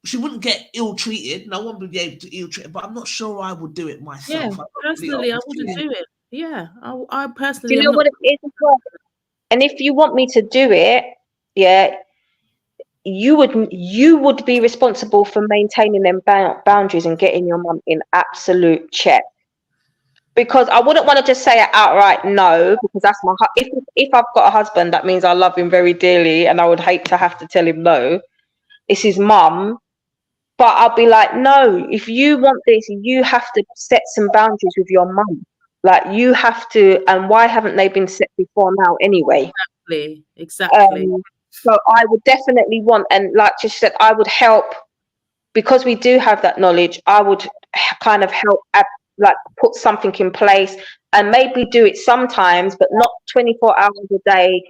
she wouldn't get ill-treated. No one would be able to ill-treat her, but I'm not sure I would do it myself. Yeah, personally, I wouldn't do it. Yeah, I personally... Do you know what it is as well? And if you want me to do it, yeah, you would be responsible for maintaining them boundaries and getting your mum in absolute check. Because I wouldn't want to just say it outright no, because that's my if I've got a husband, that means I love him very dearly, and I would hate to have to tell him no. It's his mum, but I'll be like, no. If you want this, you have to set some boundaries with your mum. Like you have to, and why haven't they been set before now anyway? Exactly. So I would definitely want, and like you said, I would help because we do have that knowledge. I would kind of help, put something in place and maybe do it sometimes, but not 24 hours a day,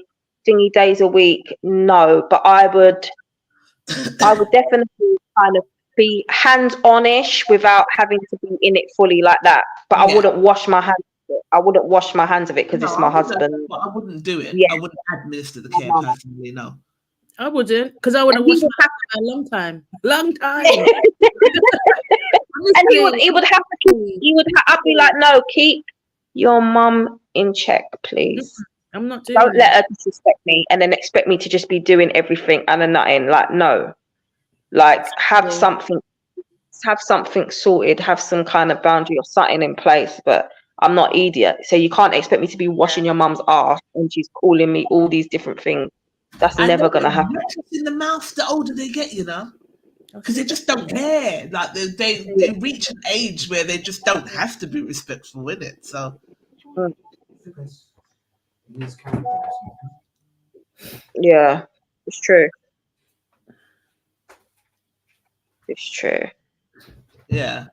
thingy days a week. No, but I would definitely kind of be hands-on-ish without having to be in it fully like that. But I wouldn't wash my hands. I wouldn't wash my hands of it because it's my husband. But I wouldn't do it. Yeah. I wouldn't administer the care personally. No, I wouldn't, because I would have washed my hands for a long time. And he would have to keep. I'd be like, no, keep your mum in check, please. I'm not doing. Don't let her disrespect me and then expect me to just be doing everything and a nothing. Like no, have something sorted. Have some kind of boundary or something in place, but. I'm not idiot, so you can't expect me to be washing your mum's ass and she's calling me all these different things. That's never gonna happen. In the mouth, the older they get, because they just don't care. Like they reach an age where they just don't have to be respectful in it. So, yeah, it's true. It's true. Yeah.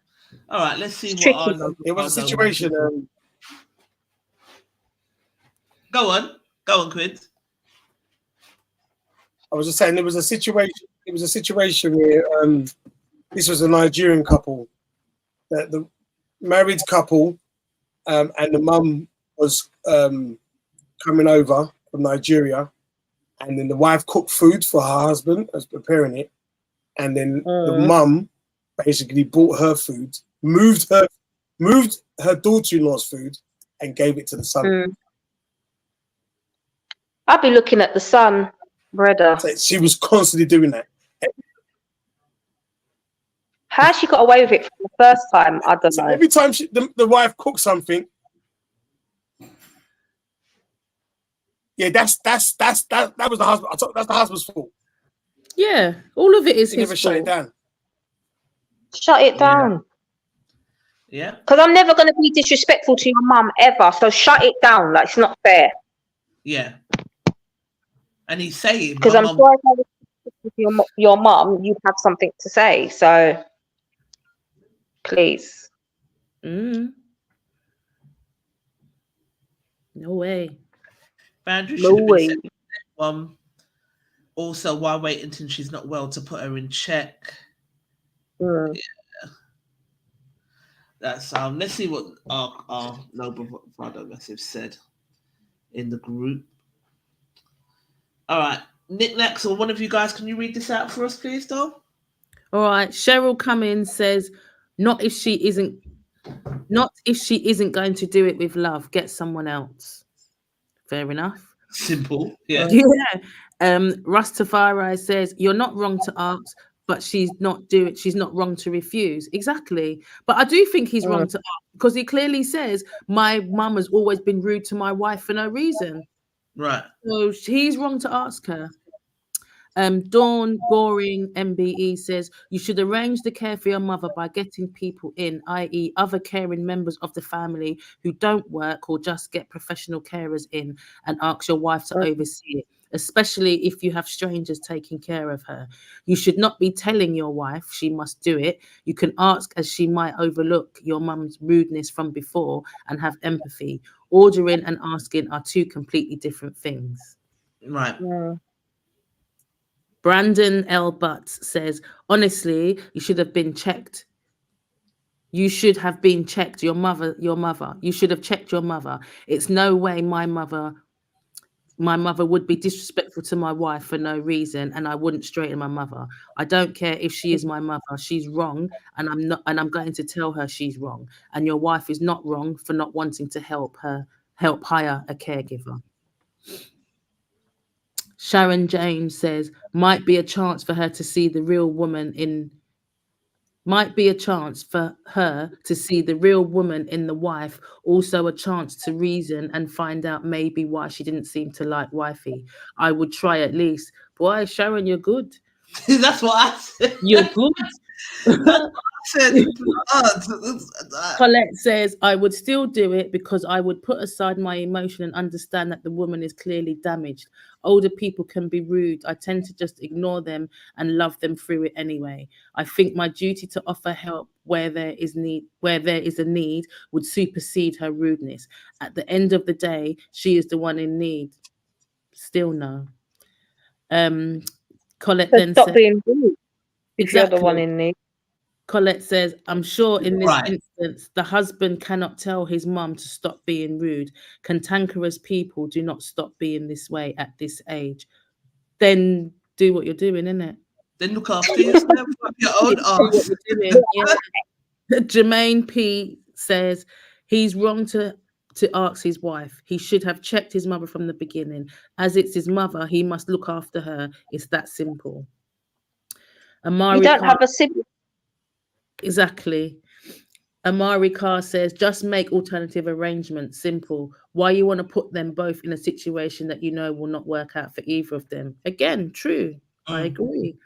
All right, let's see what it was a situation. Go on, Quint. I was just saying there was a situation. It was a situation where this was a Nigerian couple, the married couple, and the mum was coming over from Nigeria, and then the wife cooked food for her husband, was preparing it, and then the mum basically bought her food, moved her daughter-in-law's food, and gave it to the son. I'd be looking at the son, brother. So she was constantly doing that. How she got away with it from the first time, I don't know. Every time the wife cooked something, yeah, that was the husband. That's the husband's fault. Yeah, all of it is He his never fault. shut it down. Shut it down. Yeah. Because I'm never going to be disrespectful to your mum ever. So shut it down. Like, it's not fair. Yeah. And he's saying, because I'm sure if I was with your mum, you'd have something to say. So please. No way. Boundary No should have been way. set with mum. Also, while waiting until she's not well to put her in check. Yeah. That's let's see what our noble Bravado message said in the group. All right, Nick Nax, or one of you guys, can you read this out for us, please, Dom? All right, Cheryl Cummins says, not if she isn't going to do it with love, get someone else. Fair enough. Simple. Yeah. Yeah. Rastafari says, you're not wrong to ask, but she's not wrong to refuse. Exactly. But I do think he's wrong to ask, because he clearly says, my mum has always been rude to my wife for no reason. Right. So he's wrong to ask her. Dawn Goring MBE says, you should arrange the care for your mother by getting people in, i.e. other caring members of the family who don't work, or just get professional carers in and ask your wife to oversee it, especially if you have strangers taking care of her. You should not be telling your wife she must do it. You can ask, as she might overlook your mum's rudeness from before and have empathy. Ordering and asking are two completely different things. Right. Yeah. Brandon L. Butts says, honestly, you should have been checked. You should have been checked. Your mother. You should have checked your mother. It's no way my mother would be disrespectful to my wife for no reason, and I wouldn't straighten my mother. I don't care if she is my mother. She's wrong, and I'm going to tell her she's wrong. And your wife is not wrong for not wanting to help hire a caregiver. Sharon James says, might be a chance for her to see the real woman in the wife, also a chance to reason and find out maybe why she didn't seem to like wifey. I would try at least. Boy, Sharon, you're good. That's what I said. You're good. Colette says, I would still do it because I would put aside my emotion and understand that the woman is clearly damaged. Older people can be rude. I tend to just ignore them and love them through it anyway. I think my duty to offer help where there is a need would supersede her rudeness. At the end of the day, she is the one in need. Still no. Colette then stop said, being rude if exactly. you're the one in need. Colette says, I'm sure in this instance, the husband cannot tell his mum to stop being rude. Cantankerous people do not stop being this way at this age. Then do what you're doing, innit? Then look after yourself, your own ass. Yeah. Jermaine P says, he's wrong to ask his wife. He should have checked his mother from the beginning. As it's his mother, he must look after her. It's that simple. Amari You don't have a sibling. Exactly. Amari Carr says, just make alternative arrangements. Simple. Why you want to put them both in a situation that you know will not work out for either of them? Again, true. I agree.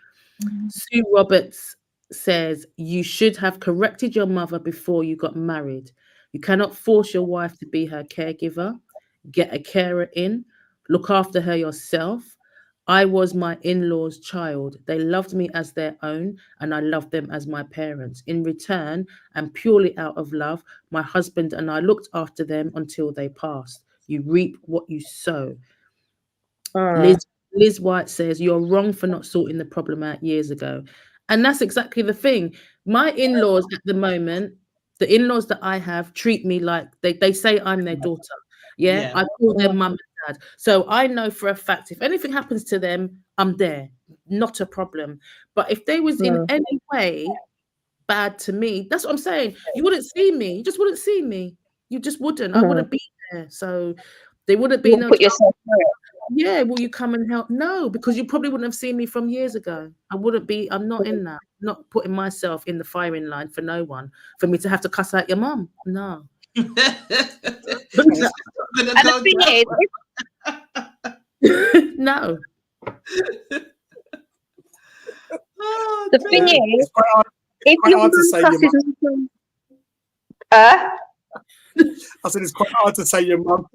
Sue Roberts says, you should have corrected your mother before you got married. You cannot force your wife to be her caregiver. Get a carer in. Look after her yourself. I was my in-laws' child. They loved me as their own, and I loved them as my parents. In return, and purely out of love, my husband and I looked after them until they passed. You reap what you sow. Liz White says, you're wrong for not sorting the problem out years ago. And that's exactly the thing. My in-laws at the moment, the in-laws that I have treat me like they say I'm their daughter. Yeah. I call them mum and dad. So I know for a fact, if anything happens to them, I'm there. Not a problem. But if they was in any way bad to me, that's what I'm saying. You wouldn't see me. You just wouldn't see me. You just wouldn't. I wouldn't be there. So there wouldn't be no. Put yourself through it. Yeah, will you come and help? No, because you probably wouldn't have seen me from years ago. I wouldn't be. I'm not in that. Not putting myself in the firing line for no one. For me to have to cuss out your mum. No. And the thing is, no. Oh, the thing is, if quite your hard to mum say cusses, I said it's quite hard to say your mum.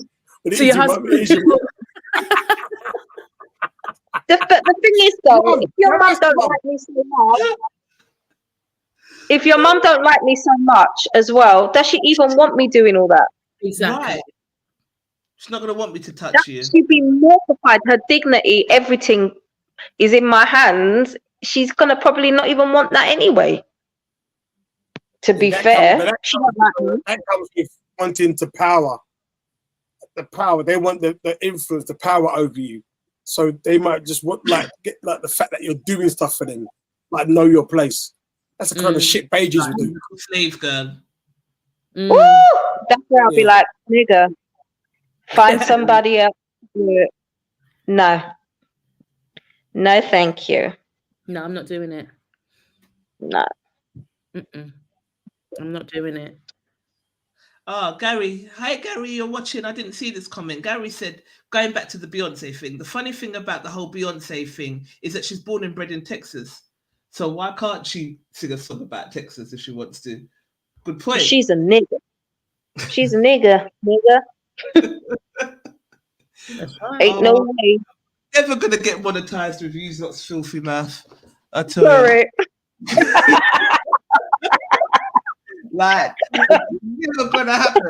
But it So is your your mum. It is your mum. but the thing is, though, if your mum don't like me so much, if your mum don't like me so much as well, does she even want me doing all that? Exactly. Right. She's not going to want me to touch you. She'd be mortified. Her dignity, everything is in my hands. She's going to probably not even want that anyway. To be fair, that comes with wanting to power. The power. They want the influence, the power over you. So they might just want get the fact that you're doing stuff for them, like know your place. That's the kind of shit pages will do. Slave girl. Woo! That's where I'll be like, nigga, find somebody else to do it. No, thank you. No, I'm not doing it. No. I'm not doing it. Oh, Gary. Hi, Gary. You're watching. I didn't see this comment. Gary said, going back to the Beyonce thing, the funny thing about the whole Beyonce thing is that she's born and bred in Texas. So why can't she sing a song about Texas if she wants to? Good point. She's a nigga. She's a nigga. That's right. Ain't no way. Never going to get monetized with you lot's filthy mouth. I tell Sorry. you. Like, it's never going to happen.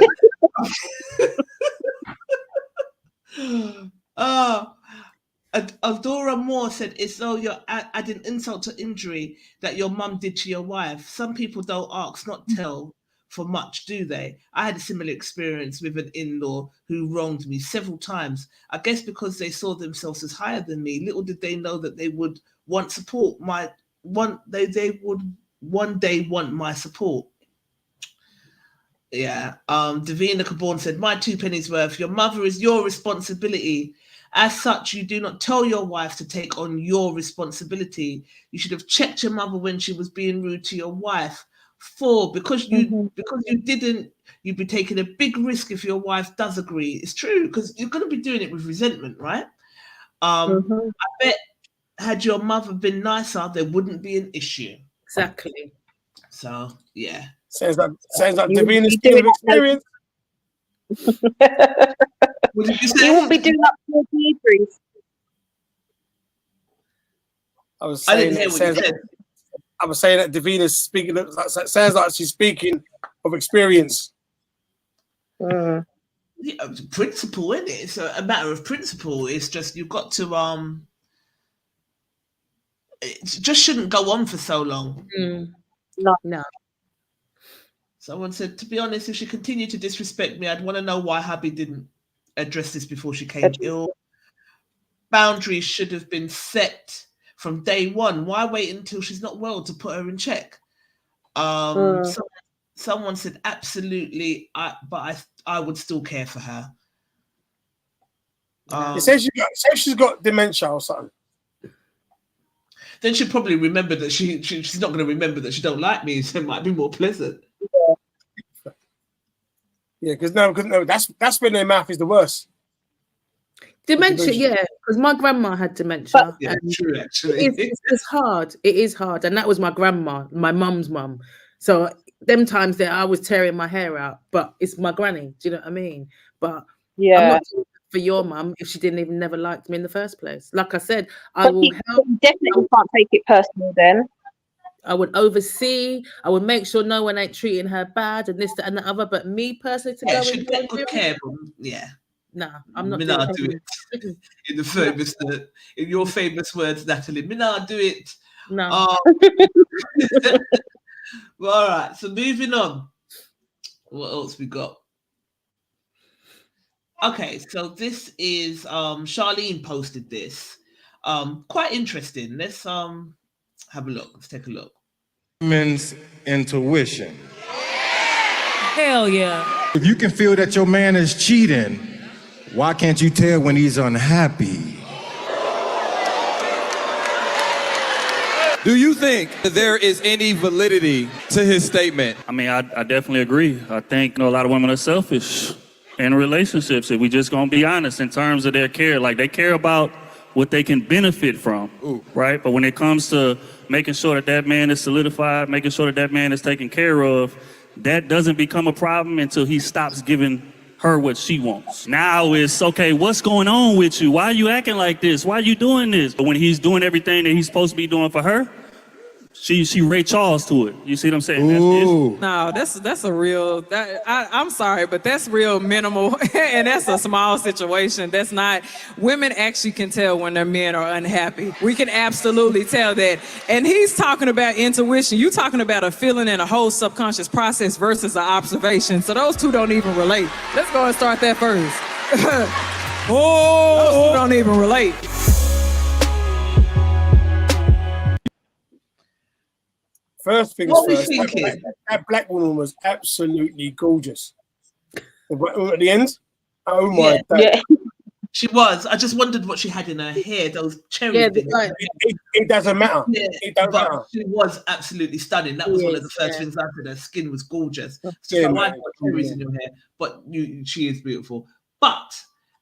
Aldora Moore said, it's though you're adding insult to injury that your mum did to your wife. Some people don't ask, not tell for much, do they? I had a similar experience with an in-law who wronged me several times. I guess because they saw themselves as higher than me. Little did they know that they would want support. They would one day want my support. Yeah. Davina Caborn said, my 2 pennies worth. Your mother is your responsibility. As such, you do not tell your wife to take on your responsibility. You should have checked your mother when she was being rude to your wife. 4, because you didn't, you'd be taking a big risk if your wife does agree. It's true, because you're going to be doing it with resentment, right? I bet had your mother been nicer, there wouldn't be an issue. Exactly. So, yeah. Sounds like Davina's experience. What did you say? You won't be doing that for deliveries. I was saying that Davina's speaking. Sounds like she's speaking of experience. Yeah, principle, isn't it? It's a matter of principle. It's just you've got to it just shouldn't go on for so long. No. Someone said, to be honest, if she continued to disrespect me, I'd want to know why hubby didn't address this before she came ill. Boundaries should have been set from day one. Why wait until she's not well to put her in check? Someone said, absolutely, but I would still care for her. It says she's got dementia or something. Then she'll probably remember that she's not going to remember that she don't like me, so it might be more pleasant. Yeah, because no, that's when their mouth is the worst. Dementia, yeah, because my grandma had dementia. Yeah, true, actually. It's hard. It is hard, and that was my grandma, my mum's mum. So them times that I was tearing my hair out, but it's my granny. Do you know what I mean? But yeah, I'm not doing it for your mum if she didn't even never liked me in the first place. Like I said, I will help. You definitely can't take it personal then. I would oversee. I would make sure no one ain't treating her bad and this, that, and the other. But me personally, to go should take good care, but nah, I'm not. Me not do it. In your famous words, Natalie. Me not do it. No. Well, all right. So moving on. What else we got? Okay, so this is Charlene posted this. Quite interesting. Let's have a look. Let's take a look. Women's intuition. Hell yeah. If you can feel that your man is cheating, why can't you tell when he's unhappy? Do you think that there is any validity to his statement? I mean, I definitely agree. I think a lot of women are selfish in relationships. If we just gonna be honest in terms of their care, like they care about what they can benefit from, right? But when it comes to making sure that that man is solidified, making sure that that man is taken care of, that doesn't become a problem until he stops giving her what she wants. Now it's, okay, what's going on with you? Why are you acting like this? Why are you doing this? But when he's doing everything that he's supposed to be doing for her, she Ray Charles to it. You see what I'm saying? No, that's a real, I'm sorry, but that's real minimal and that's a small situation. That's not, women actually can tell when their men are unhappy. We can absolutely tell that. And he's talking about intuition. You talking about a feeling and a whole subconscious process versus an observation. So those two don't even relate. Let's go and start that first. Those two don't even relate. First things first, that black woman was absolutely gorgeous. At the end, oh my God. Yeah. She was. I just wondered what she had in her hair. Those cherry things. It doesn't matter. Yeah, it doesn't matter. She was absolutely stunning. That was one of the first things I said. Her skin was gorgeous. Why got cherries in your hair? But she is beautiful.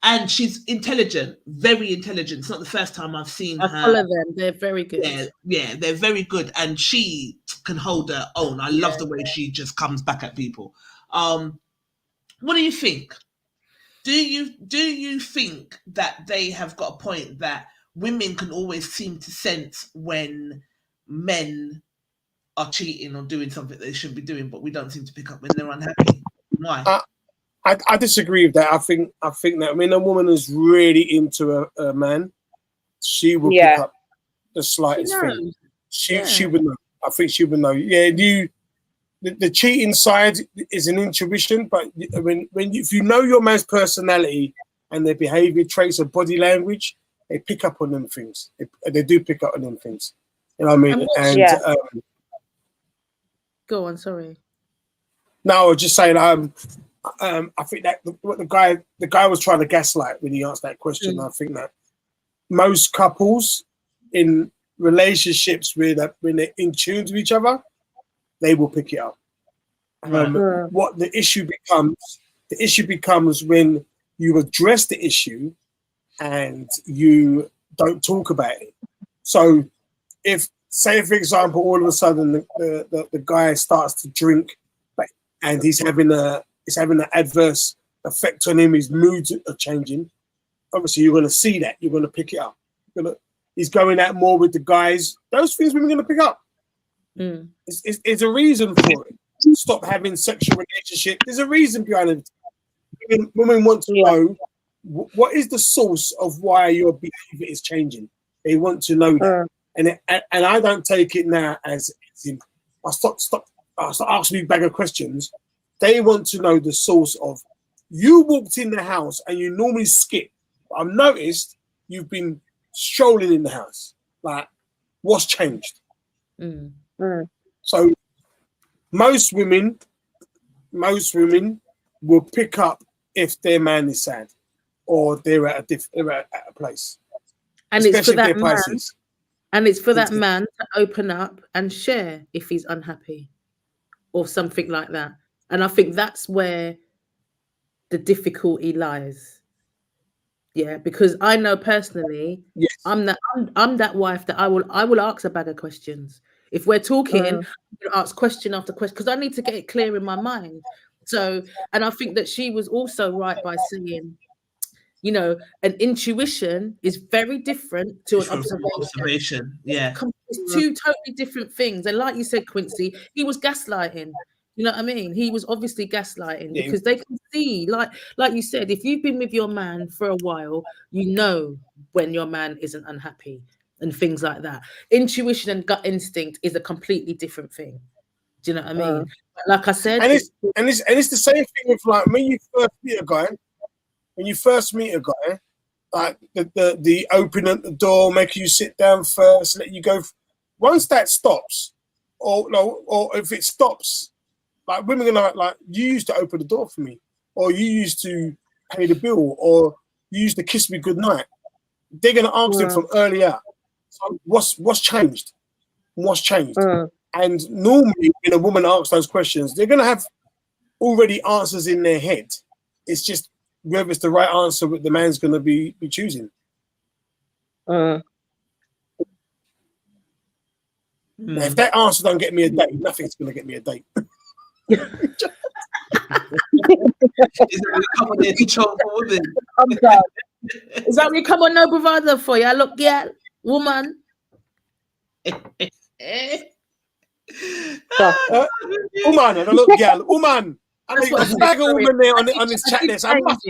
And she's intelligent, very intelligent. It's not the first time I've seen her. I follow them. They're very good. Yeah, they're very good. And she can hold her own. I love the way she just comes back at people. What do you think? Do you think that they have got a point that women can always seem to sense when men are cheating or doing something they shouldn't be doing, but we don't seem to pick up when they're unhappy? Why? I disagree with that. I think that when a woman is really into a man, she will pick up the slightest thing. She would know. I think she would know. Yeah, the cheating side is an intuition, but if you know your man's personality and their behavior traits and body language, they pick up on them things. They do pick up on them things. You know what I mean? Go on. Sorry. No, I was just saying. I think that what the guy was trying to gaslight when he asked that question. I think that most couples in relationships when they're in tune with each other, they will pick it up. What the issue becomes when you address the issue and you don't talk about it. So if, say for example, all of a sudden the guy starts to drink and he's having an adverse effect on him, his moods are changing, obviously you're going to see that, you're going to pick it up. He's going out more with the guys, those things we're going to pick up. It's a reason for it. Stop having sexual relationships. There's a reason behind it. Women want to know what is the source of why your behavior is changing. They want to know that. And I don't take it now as in, I stop asking me bag of questions. They want to know the source of, you walked in the house and you normally skip. I've noticed you've been strolling in the house. Like, what's changed? So most women will pick up if their man is sad or they're at a place. And it's for that man. And it's for that man to open up and share if he's unhappy or something like that. And I think that's where the difficulty lies. Yeah, because I know personally, I'm that wife that I will ask a bag of questions. If we're talking, I'm going to ask question after question because I need to get it clear in my mind. So, and I think that she was also right by saying, you know, an intuition is very different to an observation. Yeah. It's two totally different things. And like you said, Quincy, he was gaslighting. You know what I mean? He was obviously gaslighting because they can see, like you said, if you've been with your man for a while, you know when your man isn't unhappy and things like that. Intuition and gut instinct is a completely different thing. Do you know what I mean? Like I said, and it's the same thing with like when you first meet a guy. when you first meet a guy, like the open at the door, make you sit down first, let you go. Once that stops, or if it stops, like women are gonna like, you used to open the door for me, or you used to pay the bill, or you used to kiss me goodnight. They're gonna ask them from earlier. So what's changed? What's changed? And normally, when a woman asks those questions, they're gonna have already answers in their head. It's just whether it's the right answer that the man's gonna be choosing. Now, if that answer don't get me a date, nothing's gonna get me a date. Is it come on there to control for women? Is that we come on no bravado for you? Look, girl, woman. Woman, and I look, girl, woman. I mean, a bag of women there on this chat list. I must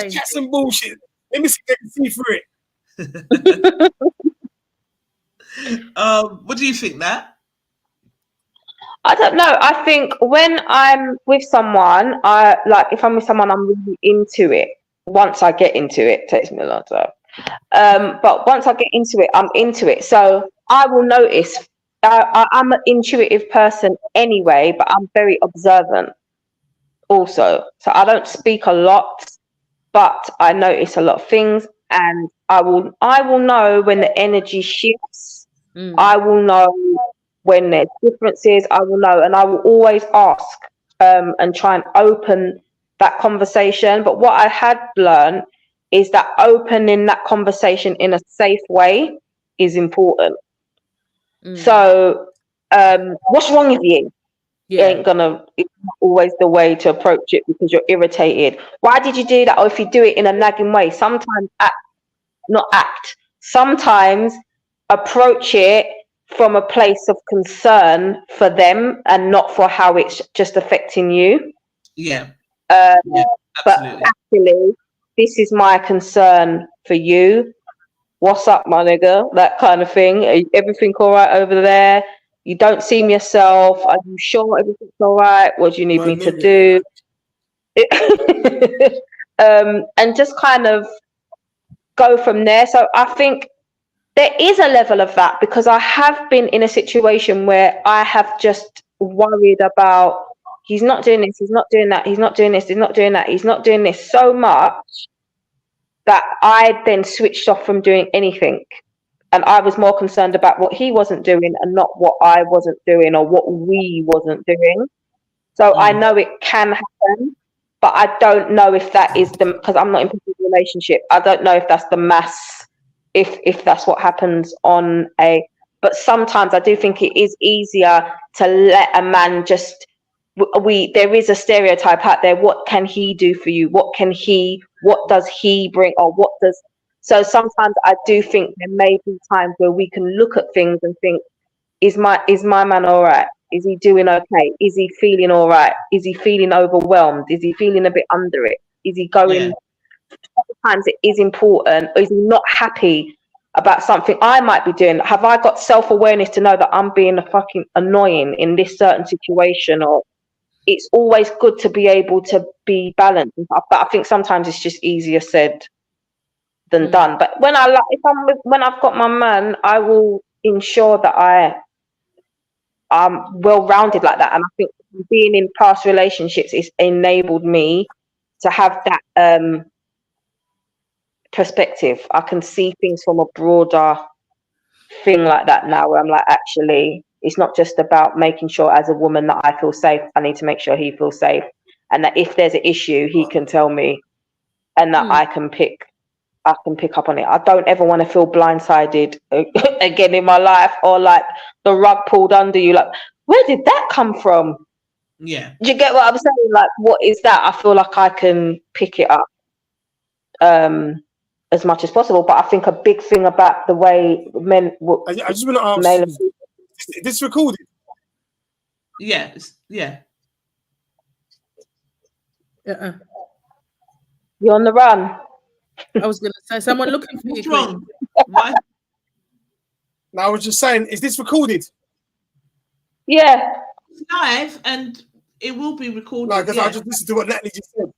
chat some bullshit. Let me see if I can see through it. What do you think, Nat? I don't know. I think when I'm with someone, if I'm with someone, I'm really into it. Once I get into it, it takes me a long time. But once I get into it, I'm into it. So I will notice. I'm an intuitive person anyway, but I'm very observant also. So I don't speak a lot, but I notice a lot of things, and I will know when the energy shifts. I will know when there's differences. I will know, and I will always ask and try and open that conversation. But what I had learned is that opening that conversation in a safe way is important. So what's wrong with you? It's not always the way to approach it, because you're irritated. Why did you do that? Or if you do it in a nagging way, sometimes sometimes approach it from a place of concern for them and not for how it's just affecting you. But actually, this is my concern for you. What's up, my nigga? That kind of thing. Everything all right over there? You don't seem yourself. Are you sure everything's all right? What do you need me to do? And just kind of go from there. So I think there is a level of that, because I have been in a situation where I have just worried about, he's not doing this, he's not doing that, he's not doing this, he's not doing that, he's not doing this, so much that I then switched off from doing anything. And I was more concerned about what he wasn't doing and not what I wasn't doing or what we wasn't doing. So I know it can happen, but I don't know if that is because I'm not in a relationship. I don't know if that's the mass, if that's what happens on a, but sometimes I do think it is easier to let a man just, there is a stereotype out there. What can he do for you? What does he bring, or what does, so sometimes I do think there may be times where we can look at things and think, is my man all right? Is he doing okay? Is he feeling all right? Is he feeling overwhelmed? Is he feeling a bit under it? Is he going, sometimes it is important, or is he not happy about something I might be doing? Have I got self-awareness to know that I'm being fucking annoying in this certain situation? Or it's always good to be able to be balanced. But I think sometimes it's just easier said than done. But when I've got my man, I will ensure that I'm well-rounded like that. And I think being in past relationships has enabled me to have that perspective. I can see things from a broader thing like that now, where I'm like, actually, it's not just about making sure as a woman that I feel safe. I need to make sure he feels safe, and that if there's an issue, he can tell me, and that I can pick up on it. I don't ever want to feel blindsided again in my life, or like the rug pulled under you. Like, where did that come from? Yeah. Do you get what I'm saying? Like, what is that? I feel like I can pick it up as much as possible. But I think a big thing about the way men... I just want to ask, is this recorded? Yeah. Yeah. You're on the run. I was going to say, someone looking for you. What's wrong? No, I was just saying, is this recorded? Yeah. It's live, and it will be recorded. No, because I just listened to what Natalie just said.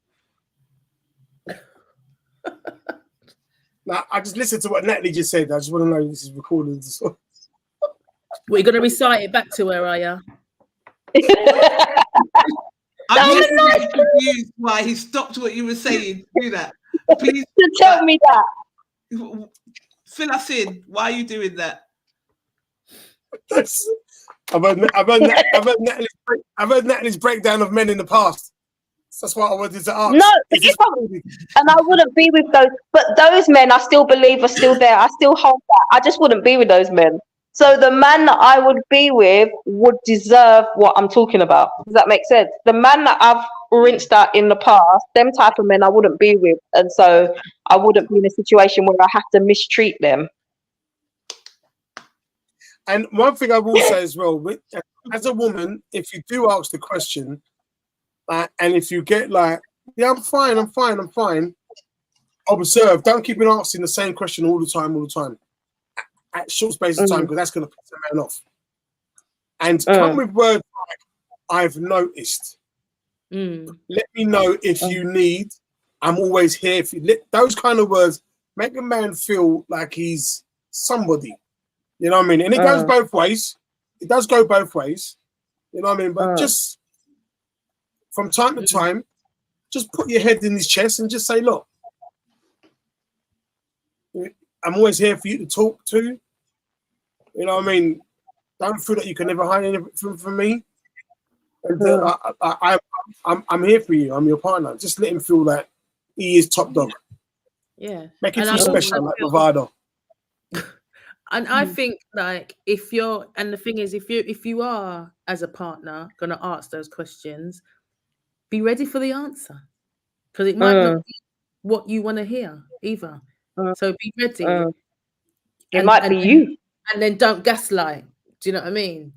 Like, I just listened to what Natalie just said. I just want to know this is recorded. We're going to recite it back to her, are you? I'm just really confused why he stopped what you were saying to do that. Please tell me that. Fill us in. Why are you doing that? I've heard Natalie's breakdown of men in the past. That's what I wanted to ask. No, and I wouldn't be with those. But those men, I still believe are still there. I still hold that. I just wouldn't be with those men. So the man that I would be with would deserve what I'm talking about. Does that make sense? The man that I've rinsed out in the past, them type of men I wouldn't be with. And so I wouldn't be in a situation where I have to mistreat them. And one thing I will say as well, as a woman, if you do ask the question, and if you get like, yeah, I'm fine, observe. Don't keep on asking the same question all the time. At short space of time, because that's going to piss a man off. And come with words like, I've noticed. Let me know if you need. I'm always here. If you those kind of words make a man feel like he's somebody. You know what I mean? And it goes both ways. It does go both ways. You know what I mean? But just from time to time, just put your head in his chest and just say, look, I'm always here for you to talk to. You know what I mean? Don't feel that you can never hide anything from me. And I'm here for you. I'm your partner. Just let him feel that he is top dog. Yeah. Make him feel special, like Bravado. And I think, like, if you're, and the thing is, if you are as a partner going to ask those questions, be ready for the answer, because it might not be what you want to hear either. So be ready. It might be you. And then don't gaslight. Do you know what I mean?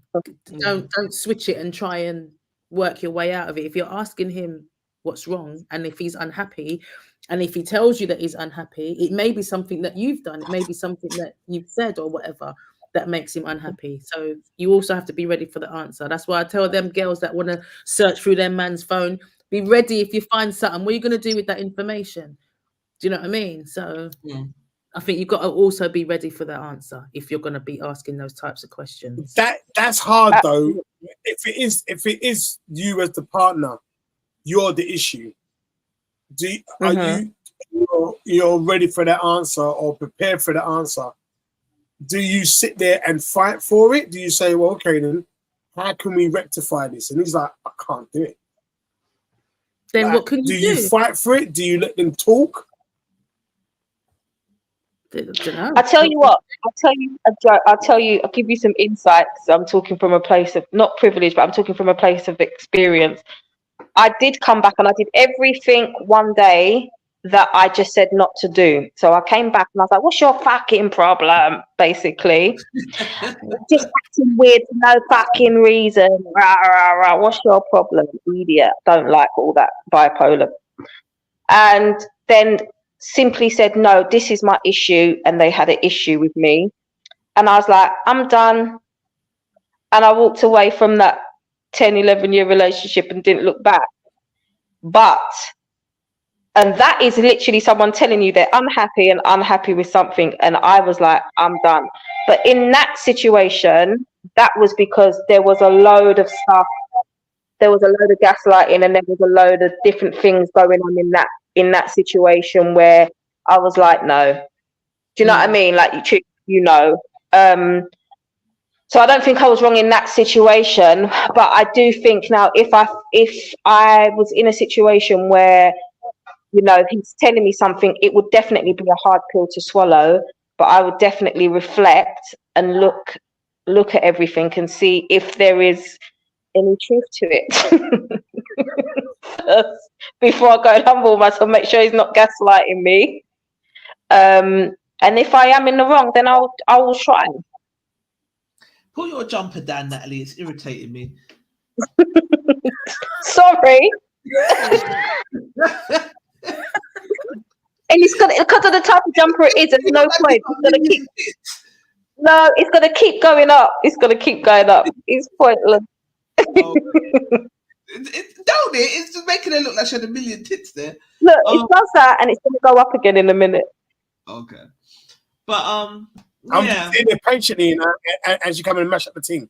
Don't switch it and try and work your way out of it. If you're asking him what's wrong, and if he's unhappy, and if he tells you that he's unhappy, it may be something that you've done. It may be something that you've said or whatever that makes him unhappy. So you also have to be ready for the answer. That's why I tell them girls that want to search through their man's phone, be ready if you find something. What are you going to do with that information? Do you know what I mean? So I think you've got to also be ready for the answer if you're going to be asking those types of questions. That's hard though. If it is you as the partner, you're the issue. You're ready for that answer or prepared for the answer? Do you sit there and fight for it? Do you say, well, okay, then how can we rectify this? And he's like, I can't do it. Then like, what can you do? Do you fight for it? Do you let them talk? I tell you what, I'll give you some insights. I'm talking from a place of not privilege, but I'm talking from a place of experience. I did come back and I did everything one day that I just said not to do. So I came back and I was like, what's your fucking problem? Basically, just acting weird for no fucking reason. Rah, rah, rah. What's your problem, idiot? Don't like all that bipolar. And then simply said, no, this is my issue. And they had an issue with me. And I was like, I'm done. And I walked away from that 10, 11-year relationship and didn't look back. And that is literally someone telling you they're unhappy with something. And I was like, I'm done. But in that situation, that was because there was a load of stuff. There was a load of gaslighting and there was a load of different things going on in that situation where I was like, no. Do you know what I mean? Like, you know. So I don't think I was wrong in that situation, but I do think now if I was in a situation where, you know, he's telling me something, it would definitely be a hard pill to swallow, but I would definitely reflect and look at everything and see if there is any truth to it. Before I go and humble myself, make sure he's not gaslighting me. And if I am in the wrong, then I will try. Pull your jumper down, Natalie. It's irritating me. Sorry. And it's gonna, because of the type of jumper it is, there's no point. It's gonna keep going up. It's gonna keep going up. It's pointless. Don't it? It's just making her look like she had a million tits there. Look, it does that, and it's going to go up again in a minute. Okay, but I'm just sitting there patiently, you know, as you come in and mash up the team.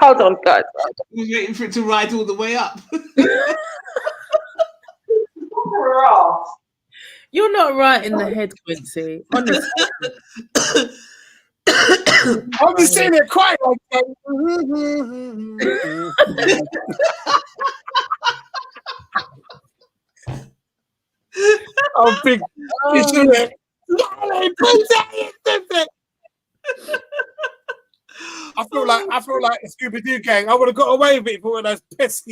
Hold on, guys. We're waiting for it to ride all the way up. You're not right in the head, Quincy. Honestly. I'm just sitting there quiet like that. I'm big. I feel like a Scooby Doo gang. I would have got away with it for one of those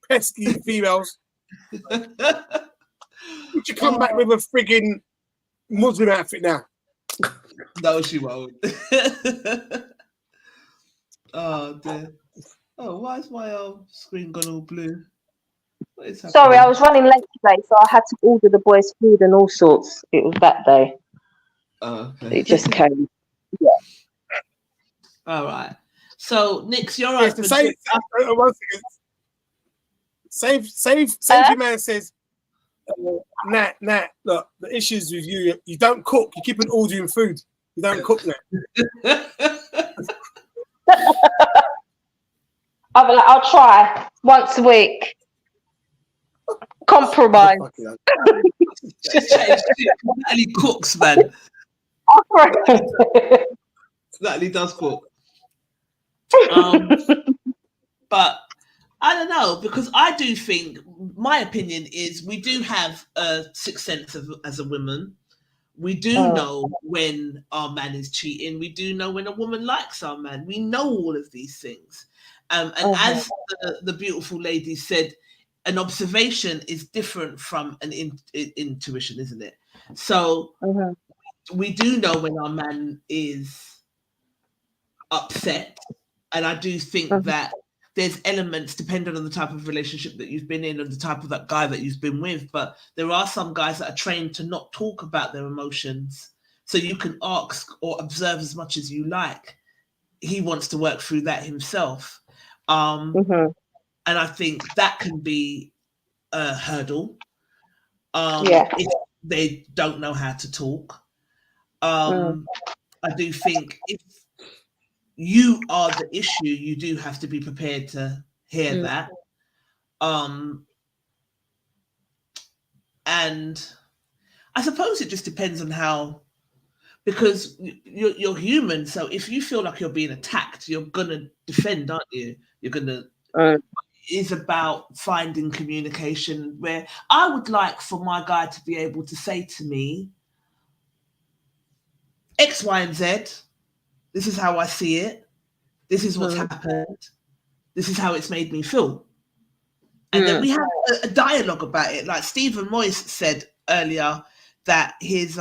pesky females. Would you come back with a frigging Muslim outfit now? No, she won't. Oh dear. Oh, why is my screen gone all blue? What is happening? Sorry, I was running late today, so I had to order the boys' food and all sorts. It was that day. Oh, okay. It just came. Yeah. All right. So, Nick's your Yes, husband. Save your man says, Nat, look, the issues with you don't cook. You keep on ordering food. You don't cook now. I'll try once a week. Compromise. Natalie cooks, man. Natalie does cook. But I don't know, because I do think, my opinion is, we do have a sixth sense as a woman. We do know when our man is cheating. We do know when a woman likes our man. We know all of these things. And as the beautiful lady said, an observation is different from an intuition, isn't it? So we do know when our man is upset. And I do think that there's elements, depending on the type of relationship that you've been in and the type of that guy that you've been with. But there are some guys that are trained to not talk about their emotions. So you can ask or observe as much as you like. He wants to work through that himself. And I think that can be a hurdle. If they don't know how to talk. I do think if you are the issue, you do have to be prepared to hear that. And I suppose it just depends on how, because you're human. So if you feel like you're being attacked, you're gonna defend, aren't you? You're gonna. It's about finding communication where I would like for my guy to be able to say to me, X, Y, and Z. This is how I see it. This is what's happened. This is how it's made me feel. And then we have a dialogue about it. Like Stephen Moyes said earlier that his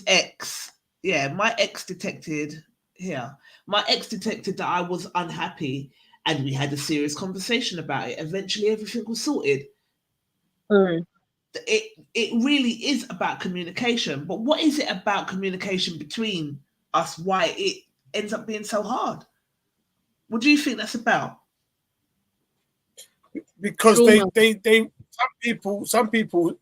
ex, my ex detected that I was unhappy, and we had a serious conversation about it. Eventually everything was sorted. It really is about communication. But what is it about communication between us, why it ends up being so hard? What do you think that's about? Because some people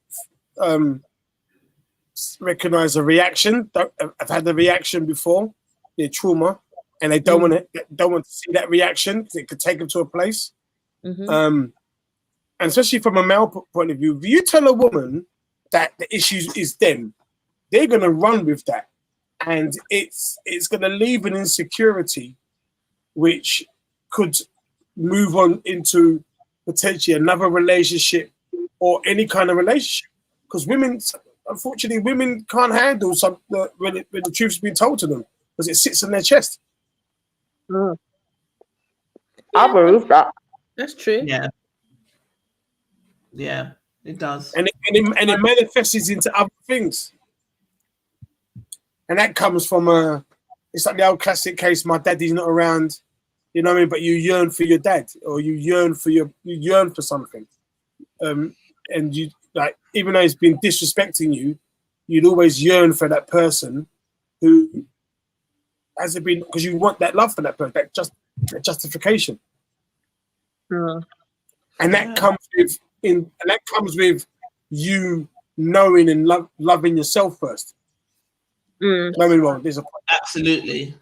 recognize a reaction. I've had the reaction before, their trauma, and they don't want to see that reaction because it could take them to a place. And especially from a male point of view, if you tell a woman that the issue is them, they're going to run with that. And it's going to leave an insecurity which could move on into potentially another relationship or any kind of relationship. Because unfortunately, women can't handle when the truth's been told to them because it sits on their chest. I believe that. That's true. Yeah, it does. And it manifests into other things. And that comes from it's like the old classic case, my daddy's not around, you know what I mean? But you yearn for your dad, or you yearn for something. And you, like, even though he's been disrespecting you, you'd always yearn for that person who hasn't been, because you want that love for that person, justification. Mm. And that comes with you knowing and loving yourself first. Mm. Don't get me wrong, there's a Absolutely.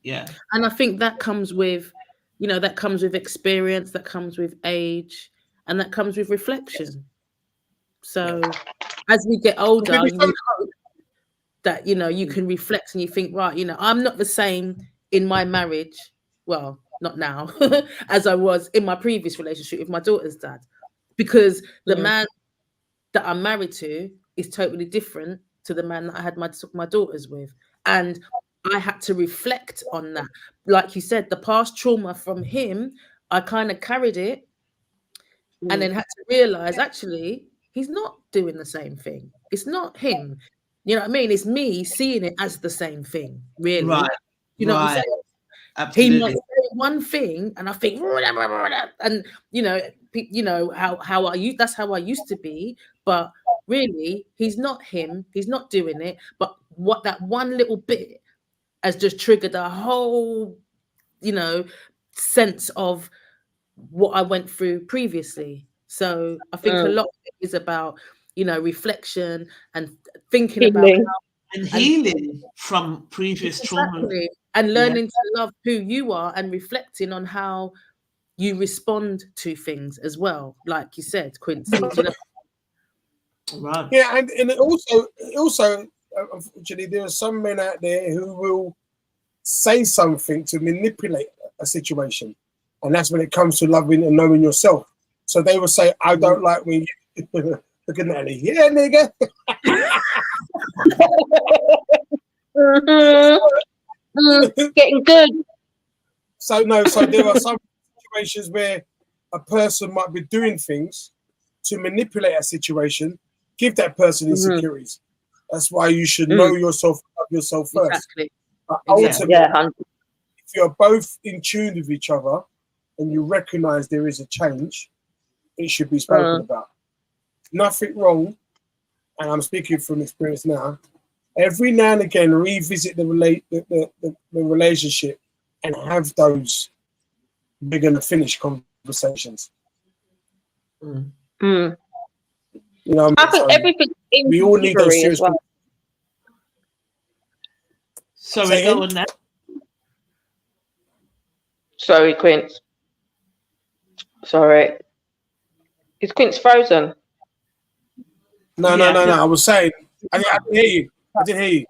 Yeah. And I think that comes with, that comes with experience, that comes with age, and that comes with reflection. So as we get older, we hope that, you can reflect and you think, right, I'm not the same in my marriage. Well, not now, as I was in my previous relationship with my daughter's dad, because the man that I'm married to is totally different to the man that I had my daughters with. And I had to reflect on that. Like you said, the past trauma from him, I kind of carried it and then had to realize, actually, he's not doing the same thing. It's not him. You know what I mean? It's me seeing it as the same thing, really. Right. You know what I'm saying? Absolutely. He might say one thing and I think, and how I used, that's how I used to be, but really he's not him, he's not doing it. But what that one little bit has just triggered a whole, sense of what I went through previously. So I think a lot of it is about, reflection and thinking about and healing from previous trauma. And learning to love who you are and reflecting on how you respond to things as well. Like you said, Quincy. Right. Yeah, and it also, unfortunately, there are some men out there who will say something to manipulate a situation. And that's when it comes to loving and knowing yourself. So they will say, I don't like when you look at that. Yeah, nigga. Getting good. So there are some situations where a person might be doing things to manipulate a situation, give that person insecurities. That's why you should know yourself, love yourself first. Exactly. But ultimately, if you're both in tune with each other and you recognize there is a change, it should be spoken about. Nothing wrong, and I'm speaking from experience now. Every now and again, revisit the relationship and have those we're going to finish conversations. You know what I think everything we all need those serious. Well. Sorry, go on now. Sorry, Quince. Sorry. Is Quince frozen? No. I was saying, I didn't hear you. I didn't hear you.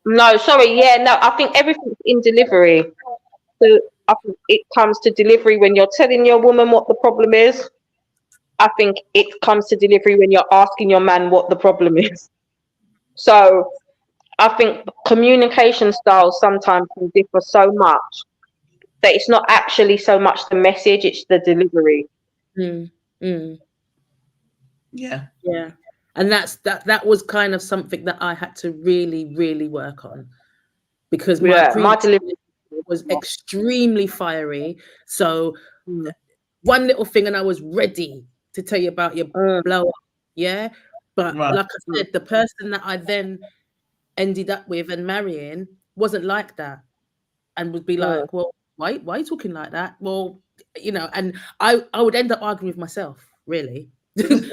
No, sorry. Yeah, no, I think everything's in delivery. So I think it comes to delivery when you're telling your woman what the problem is. I think it comes to delivery when you're asking your man what the problem is. So I think communication styles sometimes can differ so much that it's not actually so much the message, it's the delivery. Yeah. And that was kind of something that I had to really, really work on, because my delivery was extremely fiery. So one little thing and I was ready to tell you about your blow up. Yeah. But like I said, the person that I then ended up with and marrying wasn't like that, and would be like, well, why are you talking like that? Well, and I would end up arguing with myself, really. I end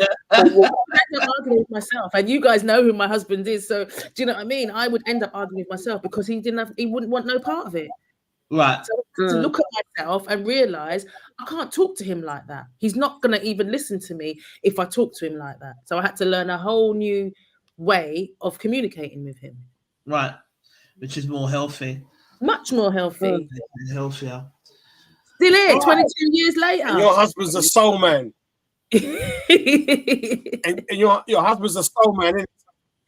up arguing with myself, and you guys know who my husband is, so do you know what I mean? I would end up arguing with myself because he wouldn't want no part of it. Right. So to look at myself and realize I can't talk to him like that. He's not going to even listen to me if I talk to him like that. So I had to learn a whole new way of communicating with him. Right. Which is more healthy. Much more healthy. Healthier. Still here, 22 years later. And your husband's a soul man. and your husband's a soul man.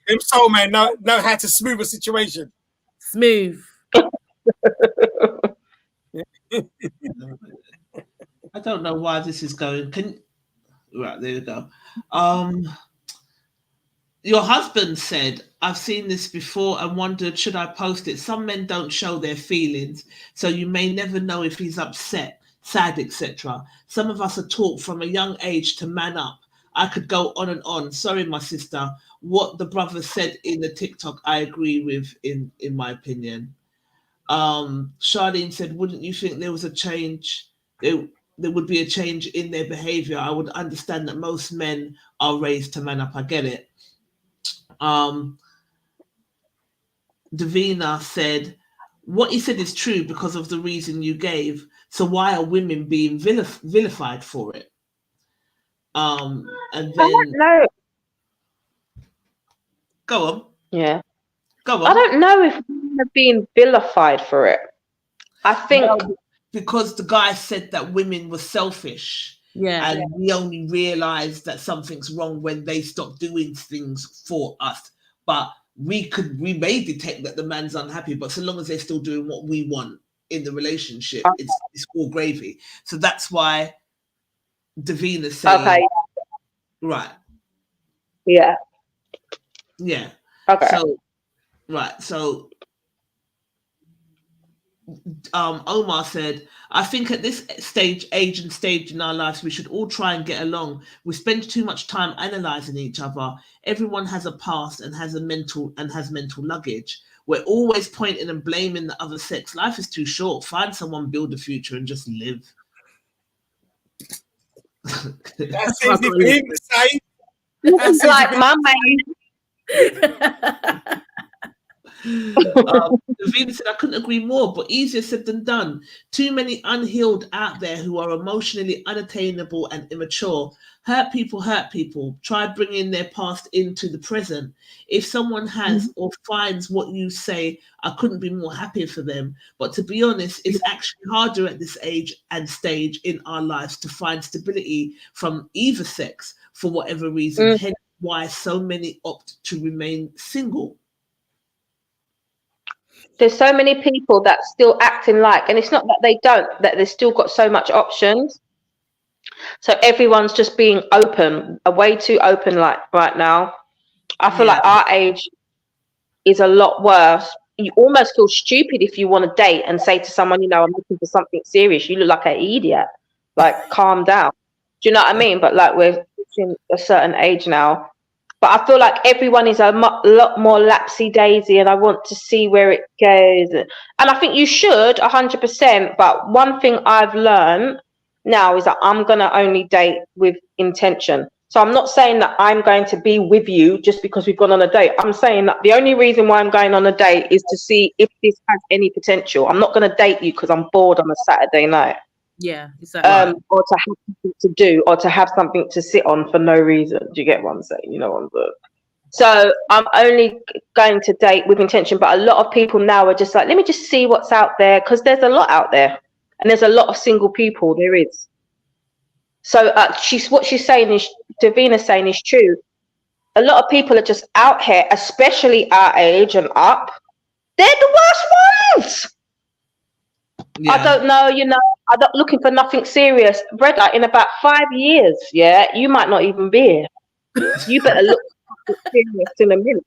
Them soul man know how to smooth a situation. Smooth. I don't know why this is going. Right, there you go. Your husband said, I've seen this before and wondered, should I post it? Some men don't show their feelings, so you may never know if he's upset, sad, etc. Some of us are taught from a young age to man up. I could go on and on. Sorry, my sister. What the brother said in the TikTok, I agree with, in my opinion. Charlene said, wouldn't you think there was a change? There would be a change in their behavior. I would understand that most men are raised to man up. I get it. Davina said, what he said is true because of the reason you gave. So why are women being vilified for it? And then I don't know. Go on. Yeah. Go on. I don't know if women are being vilified for it. I think because the guy said that women were selfish. Yeah. And we only realize that something's wrong when they stop doing things for us. But we may detect that the man's unhappy, but so long as they're still doing what we want in the relationship, it's all gravy. So that's why Davina's saying, okay. Right. Yeah. Yeah. Okay. So, right. So, Omar said, I think at this age and stage in our lives, we should all try and get along. We spend too much time analyzing each other. Everyone has a past and has mental luggage. We're always pointing and blaming the other sex. Life is too short. Find someone, build a future, and just live. That's easy for him to say. It's like my man. Davina said, I couldn't agree more, but easier said than done. Too many unhealed out there who are emotionally unattainable and immature. Hurt people. Try bringing their past into the present. If someone has or finds what you say, I couldn't be more happier for them. But to be honest, it's actually harder at this age and stage in our lives to find stability from either sex for whatever reason. Hence why so many opt to remain single. There's so many people that still acting like, and it's not that they don't, that they've still got so much options. So everyone's just being open, way too open like right now. I feel like our age is a lot worse. You almost feel stupid if you want to date and say to someone, you know, I'm looking for something serious. You look like an idiot. Like, calm down. Do you know what I mean? But like, we're reaching a certain age now. But I feel like everyone is a lot more lapsy-daisy, and I want to see where it goes. And I think you should, 100%. But one thing I've learned now is that I'm going to only date with intention. So I'm not saying that I'm going to be with you just because we've gone on a date. I'm saying that the only reason why I'm going on a date is to see if this has any potential. I'm not going to date you because I'm bored on a Saturday night. Yeah, exactly. Or to have something to do, or to have something to sit on for no reason. Do you get what I'm saying? You know what I'm saying? So I'm only going to date with intention. But a lot of people now are just like, let me just see what's out there, because there's a lot out there, and there's a lot of single people. There is. So what she's saying is, Davina's saying is true. A lot of people are just out here, especially our age and up. They're the worst ones. Yeah. I don't know, you know, I'm not looking for nothing serious. Brother, in about 5 years, yeah, you might not even be here. You better look serious in a minute.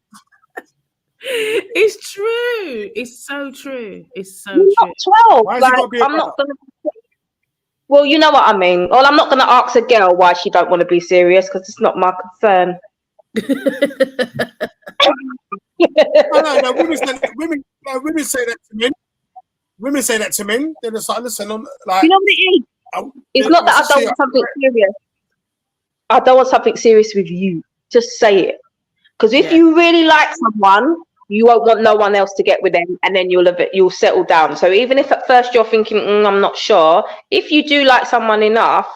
It's true. It's so true. It's so You're true. Not 12. Like, I'm not gonna. Well, you know what I mean. Well, I'm not gonna ask a girl why she don't want to be serious, because it's not my concern. No, women say that to men. Women say that to men. They're just like, listen, like, you know what it is? It's not that I don't want something serious. I don't want something serious with you. Just say it. Because if you really like someone, you won't want no one else to get with them, and then you'll settle down. So even if at first you're thinking, I'm not sure, if you do like someone enough,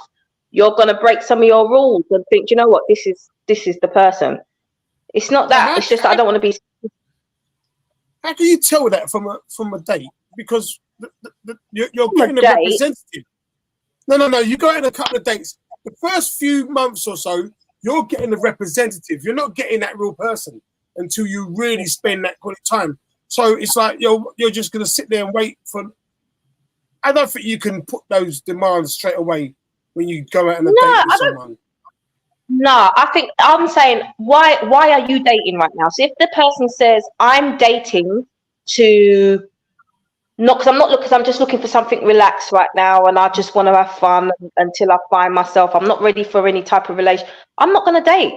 you're gonna break some of your rules and think, you know what, this is the person. It's not that. It's just that I don't want to be. How can you tell that from a date? Because you're getting a representative. No. You go out on a couple of dates. The first few months or so, you're getting a representative. You're not getting that real person until you really spend that quality time. So it's like you're just going to sit there and wait for. I don't think you can put those demands straight away when you go out on a date with someone. No, I think I'm saying, why are you dating right now? So if the person says, I'm dating to. Not because I'm just looking for something relaxed right now, and I just want to have fun until I find myself. I'm not ready for any type of relation. I'm not going to date.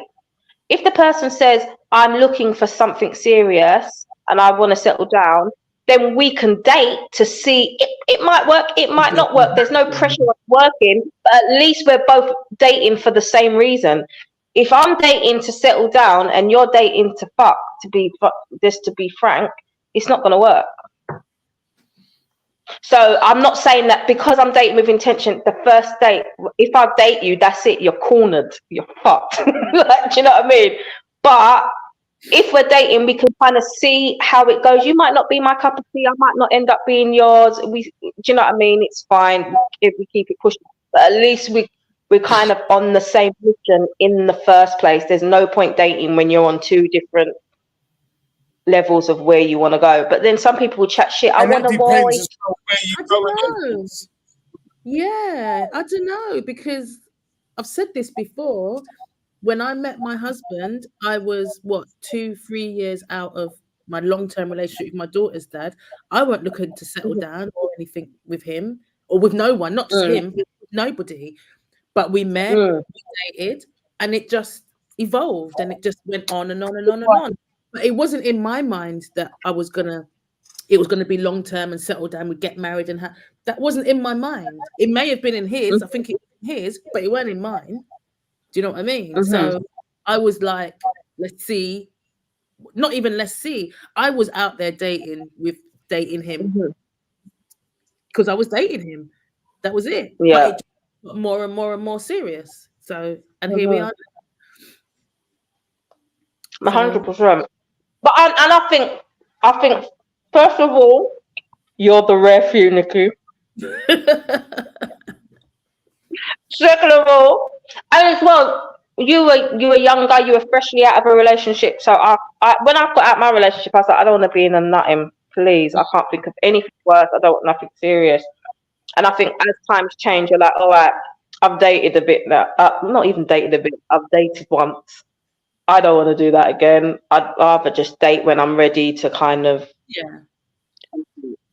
If the person says, I'm looking for something serious and I want to settle down, then we can date to see it might work, it might not work. There's no pressure on working, but at least we're both dating for the same reason. If I'm dating to settle down and you're dating to fuck, to be frank, it's not going to work. So I'm not saying that because I'm dating with intention, the first date, if I date you, that's it, you're cornered, you're fucked. Like, do you know what I mean? But if we're dating, we can kind of see how it goes. You might not be my cup of tea, I might not end up being yours. Do you know what I mean? It's fine if we keep it pushing. But at least we're kind of on the same mission in the first place. There's no point dating when you're on two different levels of where you want to go. But then some people will chat shit. I want to where you go. Yeah, I don't know, because I've said this before. When I met my husband, I was 2-3 years out of my long-term relationship with my daughter's dad. I weren't looking to settle down or anything with him or with no one, not just him, with nobody. But we met, we dated, and it just evolved and it just went on and on and on and on. But it wasn't in my mind that it was gonna be long term and settle down, we'd get married and that wasn't in my mind. It may have been in his, I think it was his, but it weren't in mine. Do you know what I mean? So I was like, let's see. Not even let's see. I was out there dating him because I was dating him. That was it. Yeah. But it got more and more and more serious. So, and here we are. 100%. But I think first of all, you're the rare few, Nikki. Second of all, and as well, you were a young guy, you were freshly out of a relationship. So I when I got out of my relationship, I was like, I don't want to be in a nutting, please. I can't think of anything worse. I don't want nothing serious. And I think as times change, you're like, all right, I've dated a bit now. Not even dated a bit, I've dated once. I don't want to do that again. I'd rather just date when I'm ready to kind of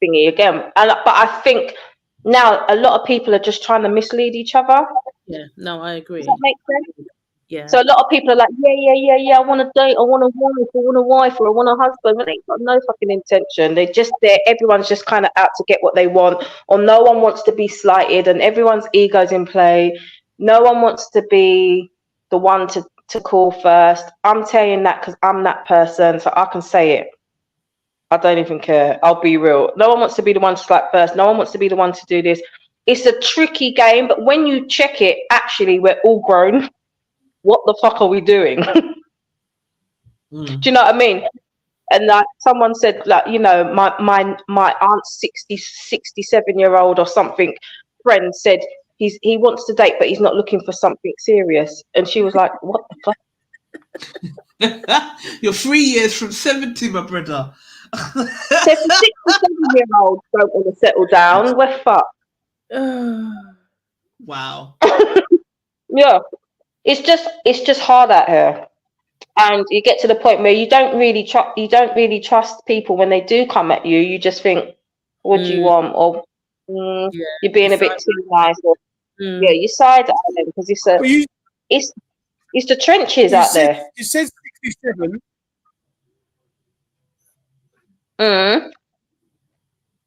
thingy again. But I think now a lot of people are just trying to mislead each other. Yeah, no, I agree. Does that make sense? Yeah. So a lot of people are like, yeah, I want to date, I want a wife, or I want a husband, but they've got no fucking intention. They're just there. Everyone's just kind of out to get what they want, or no one wants to be slighted, and everyone's ego's in play. No one wants to be the one to call first. I'm saying that because I'm that person, so I can say it. I don't even care. I'll be real. No one wants to be the one to strike first. No one wants to be the one to do this. It's a tricky game, but when you check it, actually, we're all grown. What the fuck are we doing? Do you know what I mean? And like someone said, like, you know, my aunt's 67-year-old or something friend said he wants to date, but he's not looking for something serious. And she was like, what the fuck? You're 3 years from 70, my brother. So if the 67-year-olds don't want to settle down, we're fucked. Wow. Yeah. It's just hard out here. And you get to the point where you don't really trust people when they do come at you. You just think, what do you want? Or you're being a bit too nice. Or you side at them because it's the trenches out there. You said 67.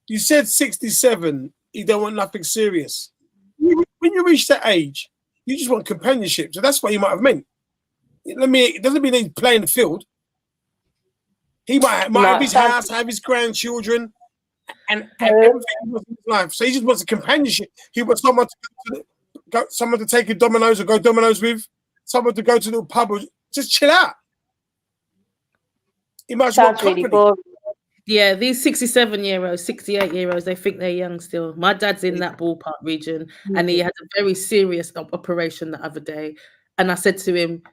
You said 67. You don't want nothing serious. When you reach that age, you just want companionship. So that's what he might have meant. It doesn't mean he's playing the field. He might have his house, have his grandchildren, and everything in his life. So he just wants a companionship. He wants someone someone to take him Domino's or go Domino's with, someone to go to the pub or just chill out. He might want company. Really yeah, these 67-year-olds, 68-year-olds, they think they're young still. My dad's in that ballpark region, and he had a very serious operation the other day. And I said to him,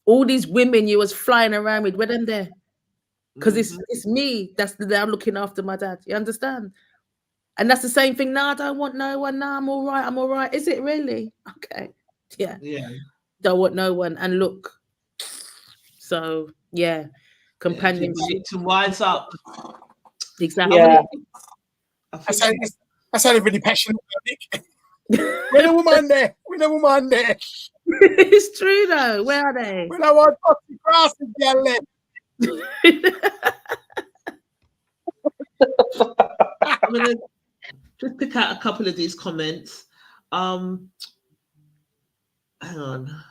all these women you was flying around with, where them there? Because it's me that's looking after my dad. You understand? And that's the same thing. No, I don't want no one. No, I'm all right. Is it really? Okay. Yeah. Don't want no one. And look. So, yeah. Companionship. To wise up. Exactly. Yeah. I sounded really passionate. We're no woman there. It's true though. Where are they? We don't want grass and I'm gonna just pick out a couple of these comments. Hang on.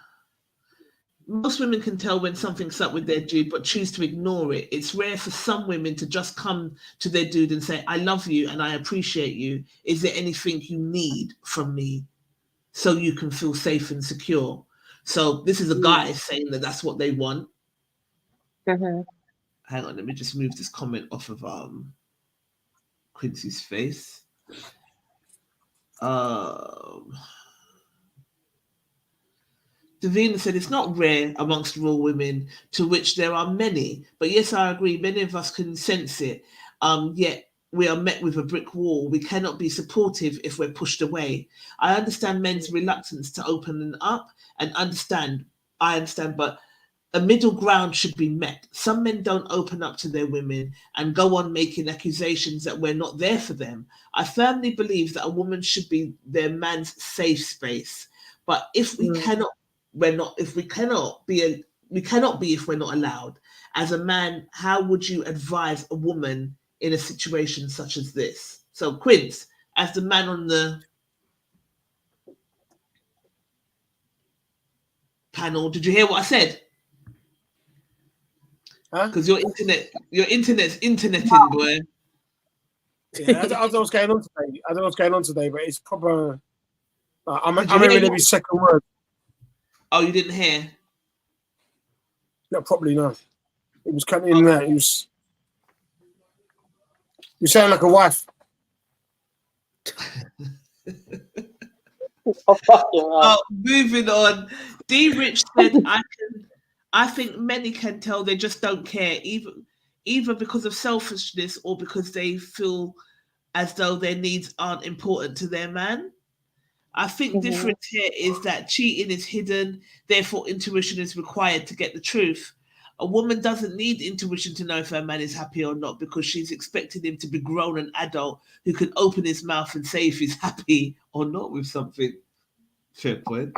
Most women can tell when something's up with their dude, but choose to ignore it. It's rare for some women to just come to their dude and say, I love you and I appreciate you. Is there anything you need from me so you can feel safe and secure? So this is a guy saying that that's what they want. Mm-hmm. Hang on, let me just move this comment off of Quincy's face. Davina said it's not rare amongst raw women, to which there are many. But yes, I agree. Many of us can sense it. Yet we are met with a brick wall. We cannot be supportive if we're pushed away. I understand men's reluctance to open up and understand. I understand, but a middle ground should be met. Some men don't open up to their women and go on making accusations that we're not there for them. I firmly believe that a woman should be their man's safe space. But if we cannot, we're not. If we cannot be, we cannot be if we're not allowed. As a man, how would you advise a woman in a situation such as this? So, Quince, as the man on the panel, did you hear what I said? Because your internet's interneting, boy. Yeah, I don't know what's going on today. I don't know what's going on today, but it's proper. I'm hearing every second word. Oh, you didn't hear? Not properly, no. It was coming in there. You sound like a wife. Moving on. D. Rich said, I think many can tell they just don't care, either because of selfishness or because they feel as though their needs aren't important to their man. I think difference here is that cheating is hidden, therefore intuition is required to get the truth. A woman doesn't need intuition to know if her man is happy or not, because she's expecting him to be grown and adult who can open his mouth and say if he's happy or not with something. Fair point.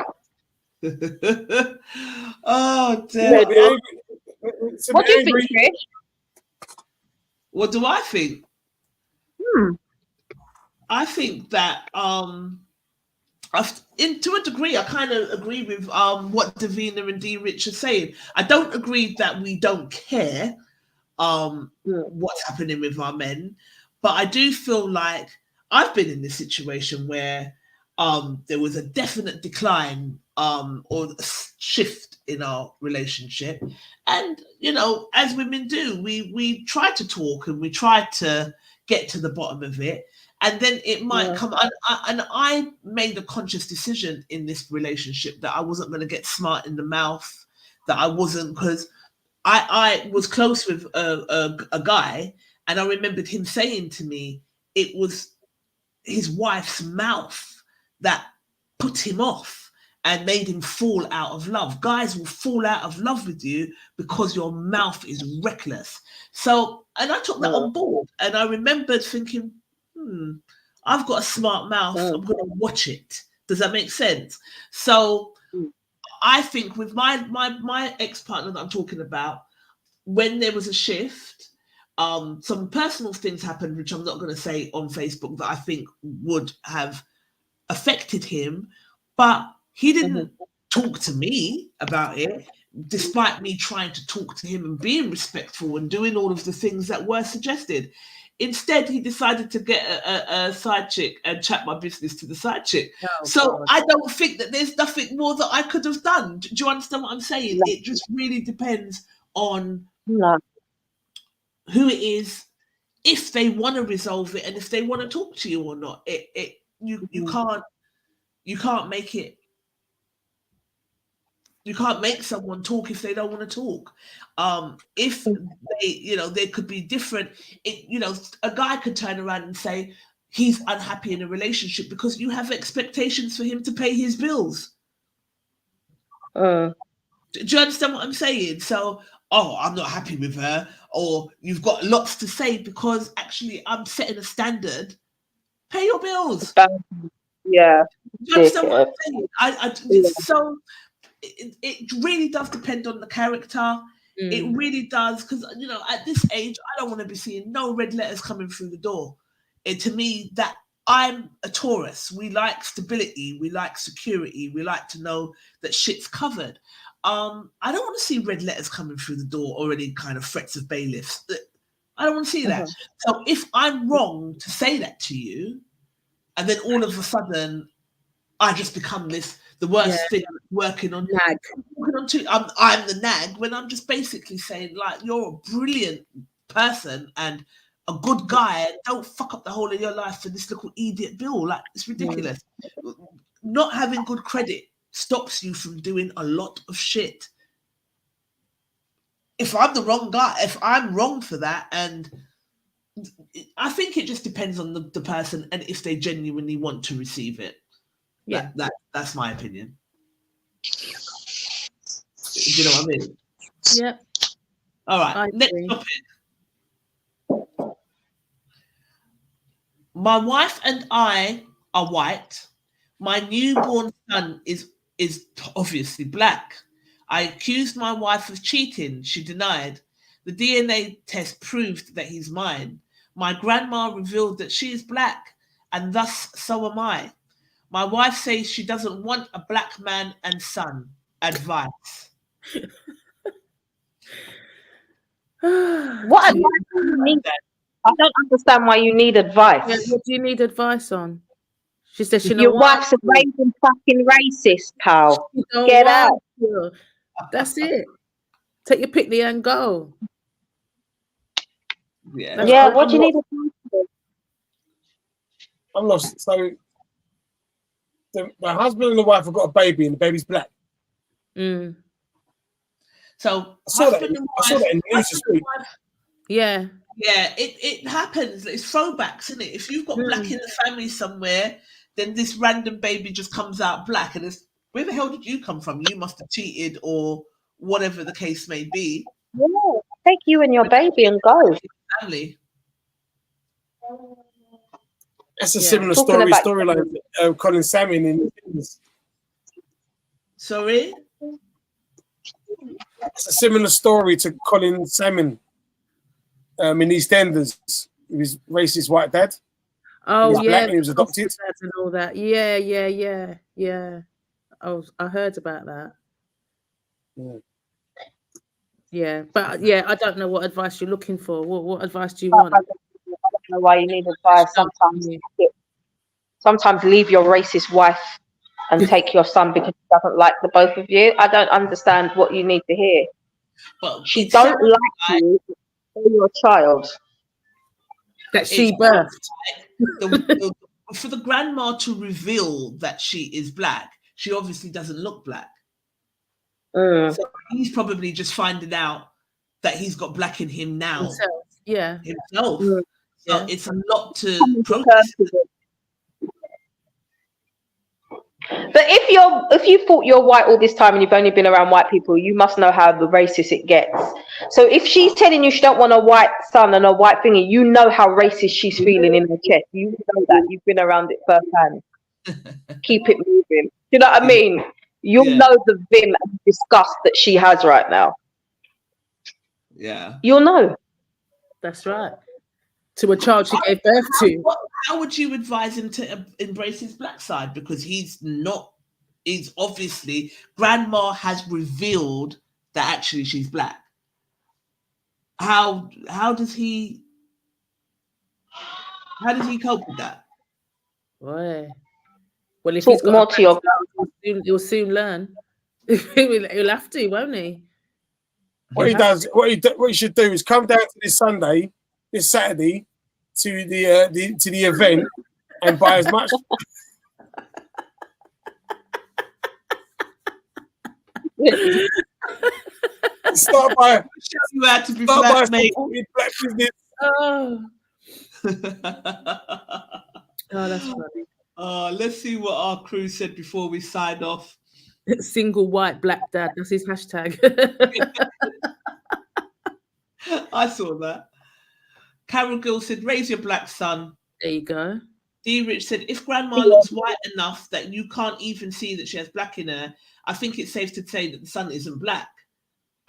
Oh, damn. What do you think, Trish? What do I think? I think that to a degree, I kind of agree with what Davina and D. Rich are saying. I don't agree that we don't care what's happening with our men, but I do feel like I've been in this situation where there was a definite decline or a shift in our relationship. And, you know, as women do, we try to talk and we try to get to the bottom of it. And then it might come. And I made a conscious decision in this relationship that I wasn't going to get smart in the mouth, that I wasn't, because I was close with a guy, and I remembered him saying to me, it was his wife's mouth that put him off and made him fall out of love. Guys will fall out of love with you because your mouth is reckless. So, and I took that on board, and I remembered thinking, I've got a smart mouth. I'm going to watch it. Does that make sense? So I think with my ex-partner that I'm talking about, when there was a shift, some personal things happened, which I'm not going to say on Facebook, that I think would have affected him, but he didn't talk to me about it, despite me trying to talk to him and being respectful and doing all of the things that were suggested. Instead, he decided to get a side chick and chat my business to the side chick. God. I don't think that there's nothing more that I could have done. Do you understand what I'm saying? No. It just really depends on who it is, if they want to resolve it, and if they want to talk to you or not. You can't make it. You can't make someone talk if they don't want to talk. If they, there could be different. A guy could turn around and say he's unhappy in a relationship because you have expectations for him to pay his bills. Do you understand what I'm saying? So, I'm not happy with her, or you've got lots to say because actually I'm setting a standard. Pay your bills. Yeah. Do you understand what I'm saying? So. It really does depend on the character. It really does, because you know, at this age, I don't want to be seeing no red letters coming through the door. To me, that I'm a Taurus. We like stability, we like security, we like to know that shit's covered. I don't want to see red letters coming through the door or any kind of threats of bailiffs. I don't want to see that. So if I'm wrong to say that to you, and then all of a sudden I just become the worst thing working on nag. I'm the nag, when I'm just basically saying, like, you're a brilliant person and a good guy, and don't fuck up the whole of your life for this little idiot bill. Like, it's ridiculous. Not having good credit stops you from doing a lot of shit. If I'm the wrong guy, if I'm wrong for that, and I think it just depends on the person and if they genuinely want to receive it. Yeah, that's my opinion. Do you know what I mean? Yeah. All right. Next topic. My wife and I are white. My newborn son is obviously black. I accused my wife of cheating. She denied. The DNA test proved that he's mine. My grandma revealed that she is black, and thus so am I. My wife says she doesn't want a black man and son. Advice. What advice do you need? I don't understand why you need advice. Yeah, what do you need advice on? She said she your wife's a raging fucking racist, pal. Get out. You. That's it. Take your picnic and go. Yeah. What do you need advice for? I'm lost. So the husband and the wife have got a baby, and the baby's black. So I saw that in the news this week. Yeah. Yeah, it happens. It's throwbacks, isn't it? If you've got black in the family somewhere, then this random baby just comes out black, and it's, where the hell did you come from? You must have cheated, or whatever the case may be. Yeah, take you and your baby and go. Family. That's a similar storyline. Colin Salmon in. Sorry. It's a similar story to Colin Salmon in EastEnders. His racist white dad. Oh, he was black and he was adopted. And all that. Yeah. I heard about that. Yeah, but I don't know what advice you're looking for. What advice do you want? I don't know why you need advice. Sometimes leave your racist wife and take your son because she doesn't like the both of you. I don't understand what you need to hear. But she don't like you or your child that she birthed. For the grandma to reveal that she is black, she obviously doesn't look black. So he's probably just finding out that he's got black in him now. Himself. So it's a lot to process. But if you thought you're white all this time and you've only been around white people, you must know how the racist it gets. So if she's telling you she don't want a white son and a white thingy, you know how racist she's feeling in her chest. You know that. You've been around it firsthand. Keep it moving. You know what I mean? You'll know the vim and disgust that she has right now. Yeah. You'll know. That's right. To a child she gave birth to. How would you advise him to embrace his black side? Because he's obviously, grandma has revealed that actually she's black. How does he cope with that? Boy. Well, if talk he's got more to your he'll soon learn. He'll have to, won't he? What he should do is come down to this Saturday, to the event and buy as much. Start by you had to be black, mate. Black business. Oh, that's funny. Let's see what our crew said before we sign off. Single white black dad. That's his hashtag. I saw that. Carol Gill said, raise your black son. There you go. D. Rich said, if grandma looks white enough that you can't even see that she has black in her, I think it's safe to say that the son isn't black.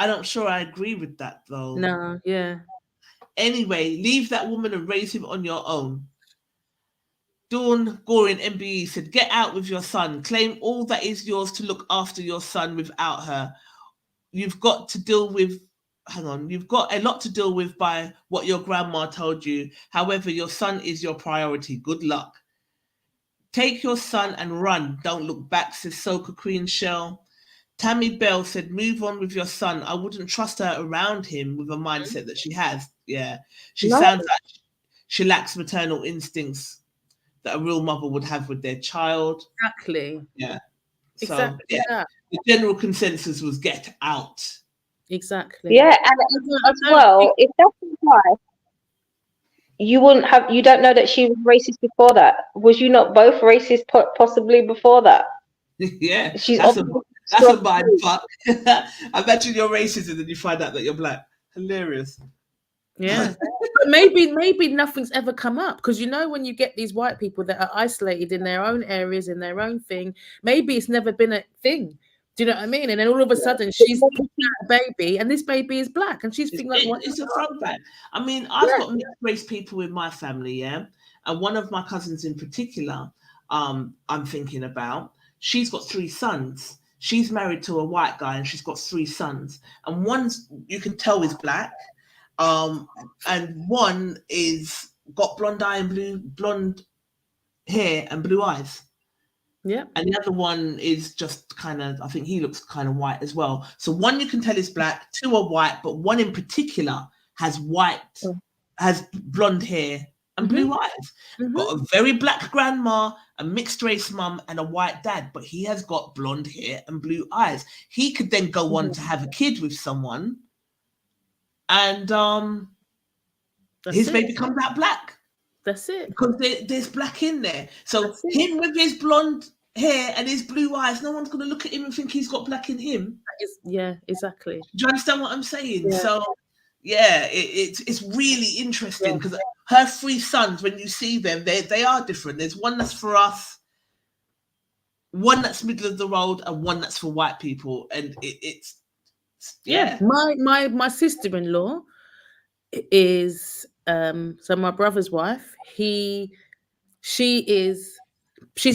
I'm not sure I agree with that though. No, yeah. Anyway, leave that woman and raise him on your own. Dawn Goring MBE said, get out with your son. Claim all that is yours to look after your son without her. You've got to deal with, you've got a lot to deal with by what your grandma told you. However, your son is your priority. Good luck. Take your son and run. Don't look back, says Soca Queen Shell. Tammy Bell said, move on with your son. I wouldn't trust her around him with a mindset that she has. Yeah. She sounds like she lacks maternal instincts that a real mother would have with their child. Exactly. Yeah. Exactly. So, yeah. The general consensus was get out. Exactly. Yeah, and as well, if that's his wife, you don't know that she was racist before that. Was you not both racist possibly before that? Yeah. She's that's a mind fuck. Imagine you're racist and then you find out that you're black. Hilarious. Yeah. But maybe nothing's ever come up, because you know when you get these white people that are isolated in their own areas, in their own thing, maybe it's never been a thing. Do you know what I mean? And then all of a sudden she's a baby and this baby is black and she's thinking like, what? It's a throwback. I mean, I've got mixed race people in my family, yeah. And one of my cousins in particular, I'm thinking about, she's got 3 sons. She's married to a white guy and she's got 3 sons. And one's, you can tell, is black. And one is got blonde hair and blue eyes. Yeah. And the other one is just kind of, I think he looks kind of white as well. So one you can tell is black, 2 are white, but one in particular has blonde hair and blue eyes. Got a very black grandma, a mixed race mum, and a white dad, but he has got blonde hair and blue eyes. He could then go on to have a kid with someone, and his baby comes out black. That's it. Because there's black in there. So him with his blonde hair and his blue eyes, no one's going to look at him and think he's got black in him. Yeah, exactly. Do you understand what I'm saying? Yeah. So, yeah, it's really interesting because her 3 sons, when you see them, they are different. There's one that's for us, one that's middle of the road, and one that's for white people. And it's My sister-in-law is so my brother's wife. She's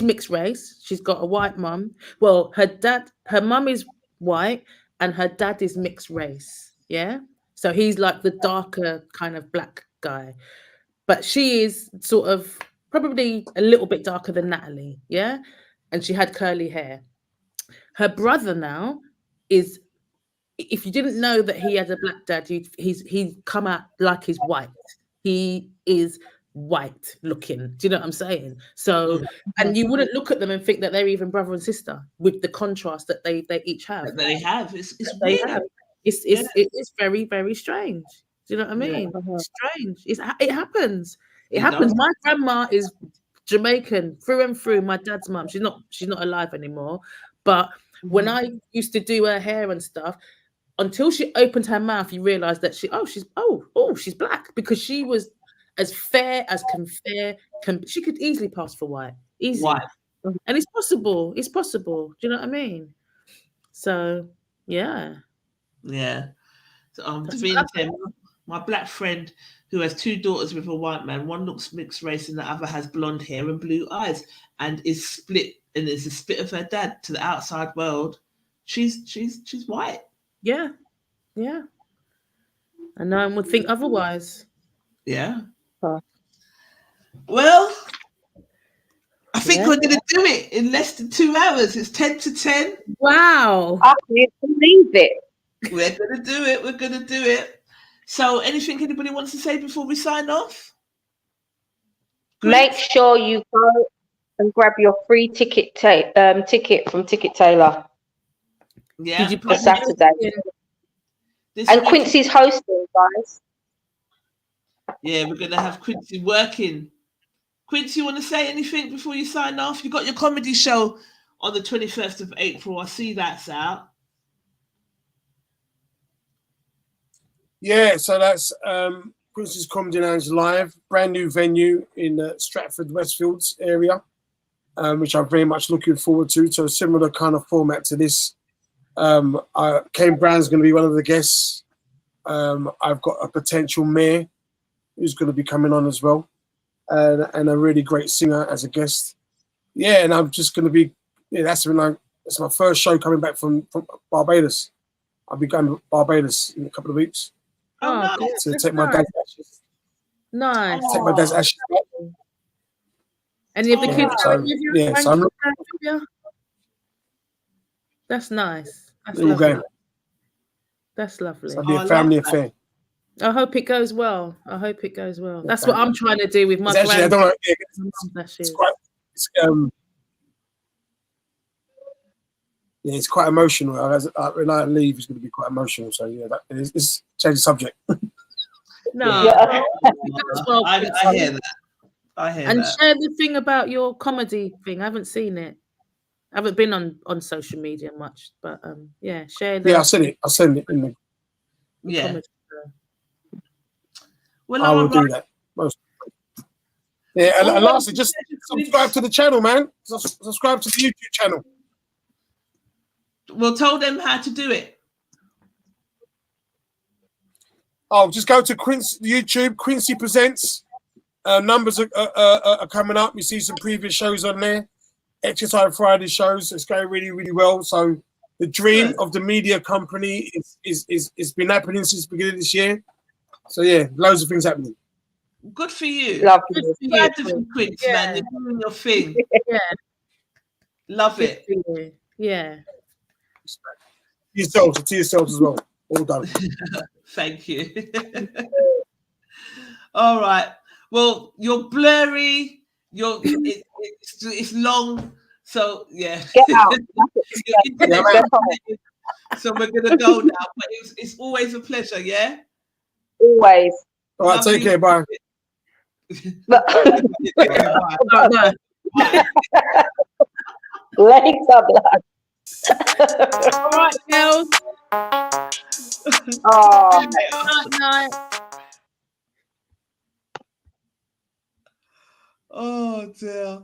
mixed race. She's got a white mum. Well, her mum is white and her dad is mixed race. Yeah. So he's like the darker kind of black guy. But she is sort of probably a little bit darker than Natalie. Yeah. And she had curly hair. Her brother now is, if you didn't know that he had a black dad, he's come out like he's white. He is white looking. Do you know what I'm saying? So, and you wouldn't look at them and think that they're even brother and sister with the contrast that they each have. That they have. It's weird. It's very, very strange. Do you know what I mean? Yeah. Strange. It happens. It happens. My grandma is Jamaican through and through. My dad's mum. She's not alive anymore. But when I used to do her hair and stuff, until she opened her mouth, you realize that she's black, because she was as fair as she could easily pass for white. Easy. White. And it's possible. It's possible. Do you know what I mean? So yeah. Yeah. So my black friend who has 2 daughters with a white man, one looks mixed race and the other has blonde hair and blue eyes and is split, and is a split of her dad to the outside world. She's white. Yeah. Yeah. And no one would think otherwise. Yeah. Well, I think we're going to do it in less than 2 hours. It's 10 to 10. Wow. I can't believe it. We're going to do it. We're going to do it. So anything anybody wants to say before we sign off? Make sure you go and grab your free ticket from Ticket Taylor. Yeah. Did you put Saturday? And Quincy's hosting, guys. Yeah, we're going to have Quincy working. Quincy, you want to say anything before you sign off? You got your comedy show on the 21st of April. I see that's out. Yeah, so that's Quincy's Comedy Lounge Live, brand new venue in Stratford Westfields area, which I'm very much looking forward to. So similar kind of format to this. Kane Brown's going to be one of the guests. I've got a potential mayor who's going to be coming on as well, and a really great singer as a guest. Yeah, and I'm just going to be. Yeah, that's my first show coming back from Barbados. I'll be going to Barbados in a couple of weeks. Oh, nice. To take my dad's ashes. Nice. Take my dad's ashes back. Any of the kids going with you? Yeah, so I'm That's nice. That's all lovely. going. That's lovely. So it'll be a family affair. I hope it goes well. I hope it goes well. That's what I'm trying to do with my actually, I don't know. It's quite emotional. When I leave, it's going to be quite emotional. So yeah, it's change the subject. No, Yeah. I hear that. I hear and that. share the thing about your comedy thing. I haven't seen it. I haven't been on social media much, but yeah, share the. Yeah, I'll send it in the. Yeah. Comedy. Well, I will do that. Yeah, and lastly, just subscribe to the channel, man. Subscribe to the YouTube channel. Well, tell them how to do it. Oh, just go to YouTube, Quincy Presents. Numbers are coming up. You see some previous shows on there. Exercise Friday shows. It's going really, really well. So the dream of the media company is been happening since the beginning of this year. So yeah, loads of things happening. Good for you. Lovely. Glad to be Quincy, man. You're doing your thing. Yeah. Love it. Yeah. To yourselves as well. All done. Thank you. All right. Well, you're blurry. It's long. So yeah. Get out. So we're gonna go now. But it's always a pleasure. Yeah. Always. All right. Take care. Bye. Bye. Later, blood. All right, girls. Oh. Night. Oh dear.